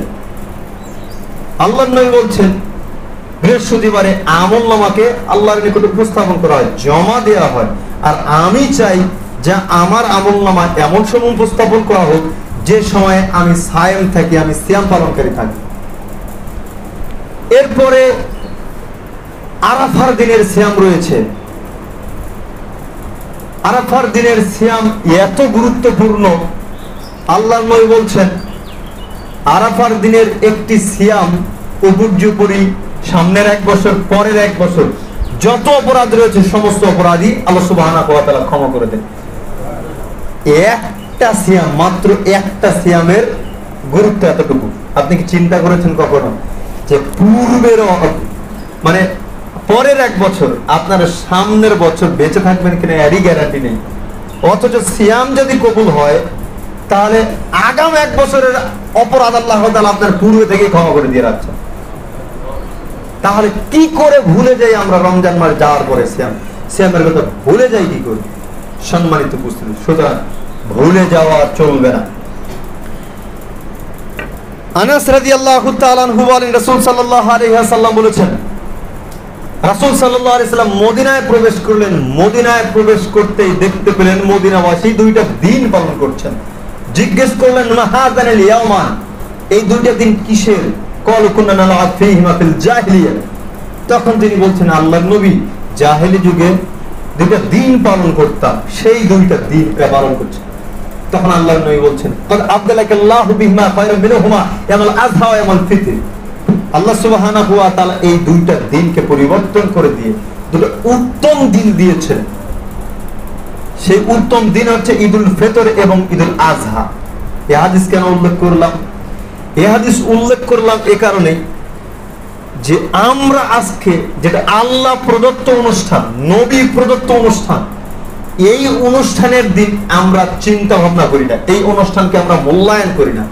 [SPEAKER 1] আল্লাহর নবী বলছেন, বৃহস্পতিবারে আমলনামাকে আল্লাহর নিকটে উপস্থাপন করা হয়, জমা দেওয়া হয়, আর আমি চাই যে আমার আমলনামা এমন সময় উপস্থাপন করা হোক যে সময়ে আমি সায়েম থাকি, আমি সিয়াম পালনকারী থাকি। এরপরে আরাফার দিনের সিয়াম রয়েছে। আরাফার দিনের সিয়াম এত গুরুত্বপূর্ণ, আল্লাহর নবী বলছেন আরাফার দিনের একটি সিয়াম উপর্যুপরি সামনের 1 বছর, পরের 1 বছর যত অপরাধ রয়েছে সমস্ত অপরাধী আল্লাহ সুবহানাহু ওয়া তাআলা ক্ষমা করে দেন। একটা সিয়াম, মাত্র একটা সিয়ামের গুরুত্ব এতটুকু। আপনি কি চিন্তা করেছেন কখনো যে পূর্বের মানে পরের 1 বছর আপনার সামনের বছর বেঁচে থাকবেন কিনা এরই গ্যারান্টি নেই, অথচ সিয়াম যদি কবুল হয় তাহলে আগাম 1 বছরের অপরাধ আল্লাহ তাআলা আপনার পূর্বে থেকেই ক্ষমা করে দিয়ে রাখছেন। তাহলে কি করে ভুলে যাই আমরা রমজান মাস যাওয়ার পরে সিয়ামের কথা ভুলে যাই কি করে? সম্মানিত উপস্থিতি, সুতরাং ভুলে যাওয়া চলবে না। আনাস রাদিয়াল্লাহু তাআলা আনহু বলেন, রাসূল সাল্লাল্লাহু আলাইহি ওয়াসাল্লাম বলেছেন, রাসূল সাল্লাল্লাহু আলাইহি ওয়াসাল্লাম মদিনায় প্রবেশ করলেন। মদিনায় প্রবেশ করতেই দেখতে পেলেন মদিনাবাসী দুইটা দিন পালন করছেন। জিজ্ঞেস করলেন, মা হাযানিল ইয়াওমান, এই দুইটা দিন কিসের? ক্বালু কুননা নালআব ফীহিমা ফিল জাহিলিয়া। তখন তিনি বলছেন, আল্লাহর নবী, জাহেলি যুগে দুইটা দিন পালন করতাম, সেই দুইটা দিন পালন করছে। তখন আল্লাহর নবী বলছেন, ক্বাদ আবদালাকাল্লাহু বিহিমা খায়রাম মিনহুমা ইয়াউমুল আযহা ওয়া ইয়াউমুল ফিতর। আল্লাহ সুবহানাহু ওয়া তাআলা এই দুইটা দিনকে পরিবর্তন করে দিয়ে দুটো উত্তম দিন দিয়েছেন। সেই উত্তম দিন হচ্ছে ঈদুল ফিতর এবং ঈদুল আযহা। এই হাদিস কেন উল্লেখ করলাম? এই হাদিস উল্লেখ করলাম এ কারণে যে আমরা আজকে যেটা আল্লাহ প্রদত্ত অনুষ্ঠান, নবী প্রদত্ত অনুষ্ঠান, এই অনুষ্ঠানের দিন আমরা চিন্তা ভাবনা করি না, এই অনুষ্ঠানকে আমরা মূল্যায়ন করি না।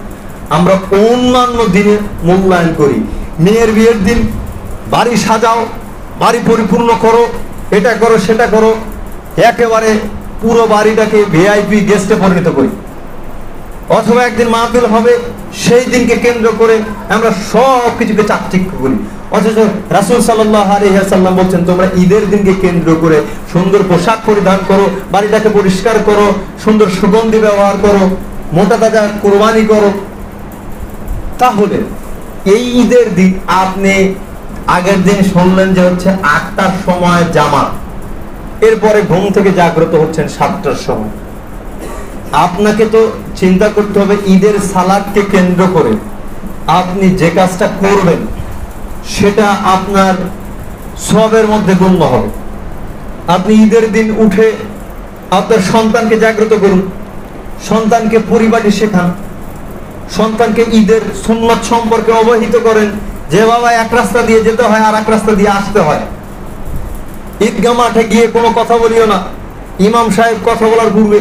[SPEAKER 1] আমরা অন্যান্য দিনে মূল্যায়ন করি। মেয়ের বিয়ের দিন বাড়ি সাজাও, বাড়ি পরিপূর্ণ করো, এটা করো সেটা করো, একেবারে পুরো বাড়িটাকে ভিআইপি গেস্টে পরিণত করি। অথবা একদিন মাহফিল হবে, সেই দিনকে কেন্দ্র করে আমরা সব কিছুকে চাকচিক্য করি। অথচ রাসূল সাল্লাল্লাহু আলাইহি ওয়াসাল্লাম বলছেন, তোমরা ঈদের দিনকে কেন্দ্র করে সুন্দর পোশাক পরিধান করো, বাড়িটাকে পরিষ্কার করো, সুন্দর সুগন্ধি ব্যবহার করো, মোটা তাজা কুরবানি করো। তাহলে এই ঈদের দিন আপনি আগের দিন শুনলেন যে হচ্ছে ৮টার সময় জামাত, এরপরে ঘুম থেকে জাগ্রত হচ্ছেন ৭টার সময়। আপনাকে তো চিন্তা করতে হবে ঈদের সালাতকে কেন্দ্র করে আপনি যে কাজটা করবেন সেটা আপনার সওয়াবের মধ্যে গণ্য হবে। আপনি ঈদের দিন উঠে আপনার সন্তানকে জাগ্রত করুন, সন্তানকে পরিপাটি শেখান, সন্তানকে ঈদের সুন্নাত সম্পর্কে অবহিত করেন, যে বাবা এক রাস্তা দিয়ে যেতে হয় আর এক রাস্তা দিয়ে আসতে হয়। ঈদগাহ মাঠে গিয়ে কোনো কথা বলিও না। ইমাম সাহেব কথা বলার পূর্বে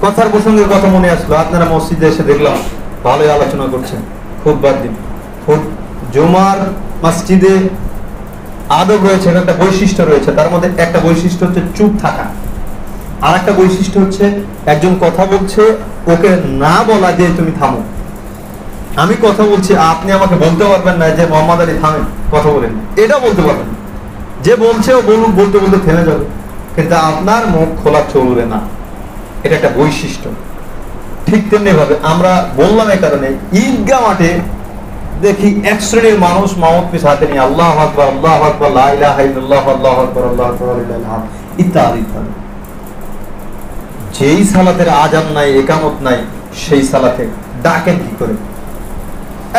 [SPEAKER 1] কথার প্রসঙ্গে কথা মনে আসলো, আপনারা মসজিদে এসে দেখলাম ভালোই আলোচনা করছেন খুতবার দিন। জুমার মসজিদে আদব রয়েছে, একটা বৈশিষ্ট্য রয়েছে, তার মধ্যে একটা বৈশিষ্ট্য হচ্ছে চুপ থাকা, আর একটা বৈশিষ্ট্য হচ্ছে একজন কথা বলছে ওকে না বলা যে তুমি থামো। আমি কথা বলছি, আপনি আমাকে বলতে পারবেন না যে মোহাম্মদ আলী থামেন, কথা বলেন, এটা বলতে পারবেন। যে বলছে ও বলুন, বলতে বলতে থেমে যাবে, কিন্তু আপনার মুখ খোলা চলবে না। এটা একটা বৈশিষ্ট্য। ঠিক তেমনি ভাবে আমরা বললাম এই কারণে ঈদগাহ মাঠে দেখি এক শ্রেণীর মানুষ মাউথপিস হাতে নিয়ে আল্লাহু আকবার, আল্লাহু আকবার, লা ইলাহা ইল্লাল্লাহ, আল্লাহু আকবার, আল্লাহু আকবার, লা ইলাহা ইল্লাল্লাহ ইত্যাদি ইত্যাদি। যেই সালাতের আযান নাই, ইকামত নাই, সেই সালাতে ডাকেন কি করে?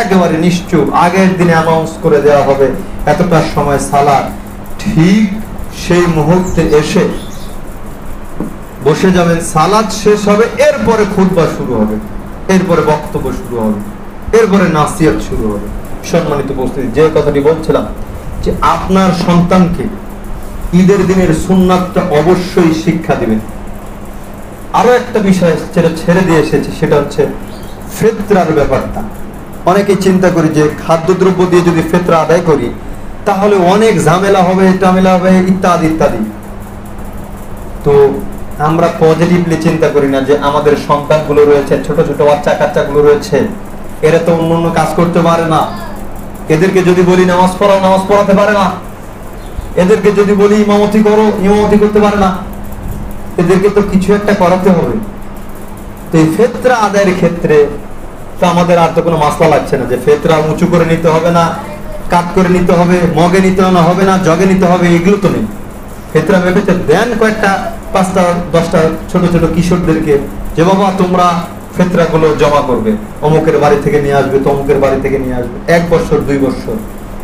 [SPEAKER 1] একেবারে নিশ্চুপ, আগের দিনে অ্যানাউন্স করে দেওয়া হবে এতটার সময় সালাত, ঠিক সেই মুহূর্তে এসে বসে যাবেন, সালাত শেষ হবে, এরপরে খুতবা শুরু হবে, এরপরে বক্তব্য শুরু হবে, এরপরে নাসিহত শুরু হবে। সম্মানিত উপস্থিতি, যে কথাটি বলছিলাম যে আপনার সন্তানকে ঈদের দিনের সুন্নাতটা অবশ্যই শিক্ষা দিবেন। আরো একটা বিষয় যেটা ছেড়ে দিয়ে এসেছে সেটা হচ্ছে ফিতরার ব্যাপারটা। অনেকে চিন্তা করি যে খাদ্যদ্রব্য দিয়ে যদি ফিতরা আদায় করি তাহলে অনেক ঝামেলা হবে, টামেলা হবে, ইত্যাদি ইত্যাদি। তো আমরা পজিটিভলি চিন্তা করি না যে আমাদের সন্তানগুলো রয়েছে, ছোট ছোট বাচ্চা কাচ্চাগুলো রয়েছে, এরা তো অন্য অন্য কাজ করতে পারে না। এদেরকে যদি বলি নামাজ পড়াও, নামাজ পড়াতে পারে না। এদেরকে যদি বলি ইমামতি করো, ইমামতি করতে পারে না। এদেরকে তো কিছু একটা করাতে হবে। তো এই ফিতরা আদায়ের ক্ষেত্রে তো আমাদের আর তো কোনো মাসলা লাগছে না যে ফিতরা উঁচু করে নিতে হবে না, কাট করে নিতে হবে, মগে নিতে হবে না, জগে নিতে হবে, এগুলো তো নেই। ফিতরা ভেবেছে দেন কয়েকটা 5টা 10টা ছোট ছোট কিশোরদেরকে যে বাবা তোমরা ফিতরা গুলো জমা করবে, অমুকের বাড়ি থেকে নিয়ে আসবে, তমুকের বাড়ি থেকে নিয়ে আসবে, 1 বছর 2 বছর।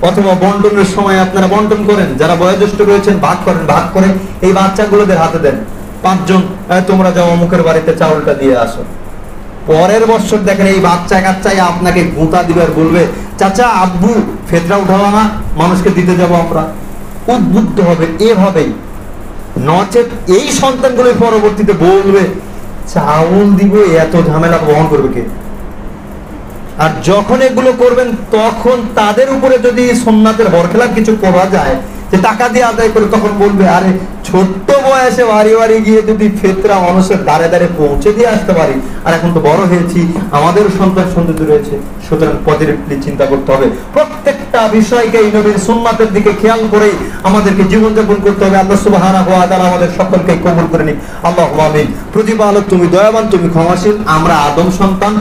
[SPEAKER 1] অথবা বন্টনের সময় আপনারা বন্টন করেন, যারা বয়োজ্যেষ্ঠ রয়েছেন ভাগ করেন, ভাগ করে এই বাচ্চাগুলোদের হাতে দেন, 5 জন তোমরা যাও অমুকের বাড়িতে চাউলটা দিয়ে আসো। পরের বছর দেখেন এই বাচ্চা কাচ্চাই আপনাকে গুঁতা দিবে আর বলবে চাচা আব্বু ফিতরা উঠাবো না, মানুষকে দিতে যাব আমরা। উদ্বুদ্ধ হবে এভাবেই। নচেত এই সন্তানগুলো পরবর্তীতে বলবে চাউল দিব, এত ঝামেলা বহন করবে কে? আর যখন এগুলো করবেন তখন তাদের উপরে যদি সুন্নাতের বরখেলাপ কিছু করা যায়, যে টাকা দিয়ে আদায় করে, তখন বলবে আরে ছোট্ট বয়সে বাড়ি বাড়ি গিয়ে যদি ফেতরা মানুষের দ্বারে দ্বারে পৌঁছে দিয়ে আসতে পারি, আর এখন তো বড় হয়েছি, আমাদের সন্তান সন্ততি রয়েছে, সুতরাং পজিটিভলি চিন্তা করতে হবে। প্রত্যেকটা বিষয়কে এই নবীর সুন্নাতের দিকে খেয়াল করে আমাদেরকে জীবনযাপন করতে হবে। আল্লাহ সুবহানাহু ওয়া তাআলা আমাদের সকলকে কবুল করে নিন, আল্লাহুম্মা আমিন। প্রতিপালক তুমি দয়াবান, তুমি ক্ষমাশীল। আমরা আদম সন্তান,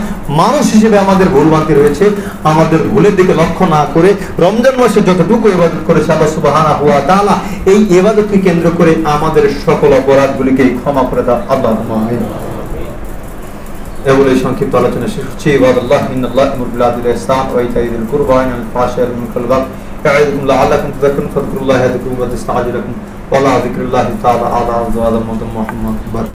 [SPEAKER 1] মানুষ হিসেবে আমাদের ভুলভ্রান্তি রয়েছে। আমাদের ভুলের দিকে লক্ষ্য না করে রমজান মাসে যতটুকু ইবাদত করেছে আল্লাহ সুবহানাহু ওয়া তাআলা, এই ইবাদতকে কেন্দ্র করে আমাদের সকল অপরাধগুলিকে ক্ষমা করে দাও, আল্লাহুম্মা আমিন। এগুলো সংক্ষিপ্ত আলোচনা শেষ হচ্ছে। ইবাদাল্লাহ ইন্নাল্লাহ ইয়া'মুরু বিল আদলি ওয়াস ইহসান ওয়া ইতা'i যিল কুরবা ওয়া ইয়ানহা আনিল ফাহশা'i ওয়াল মুনকারি ওয়াল বাগই ইয়া'iদুকুম লা'আল্লাকুম তাযাক্কারুন ফাযকুরুল্লাহা ইয়াযকুরকুম ওয়া তাস্তা'জিলুকুম ওয়া লা যিকরুল্লাহি তাআলা আ'যা ওয়া জা'আলা মুহাম্মাদুর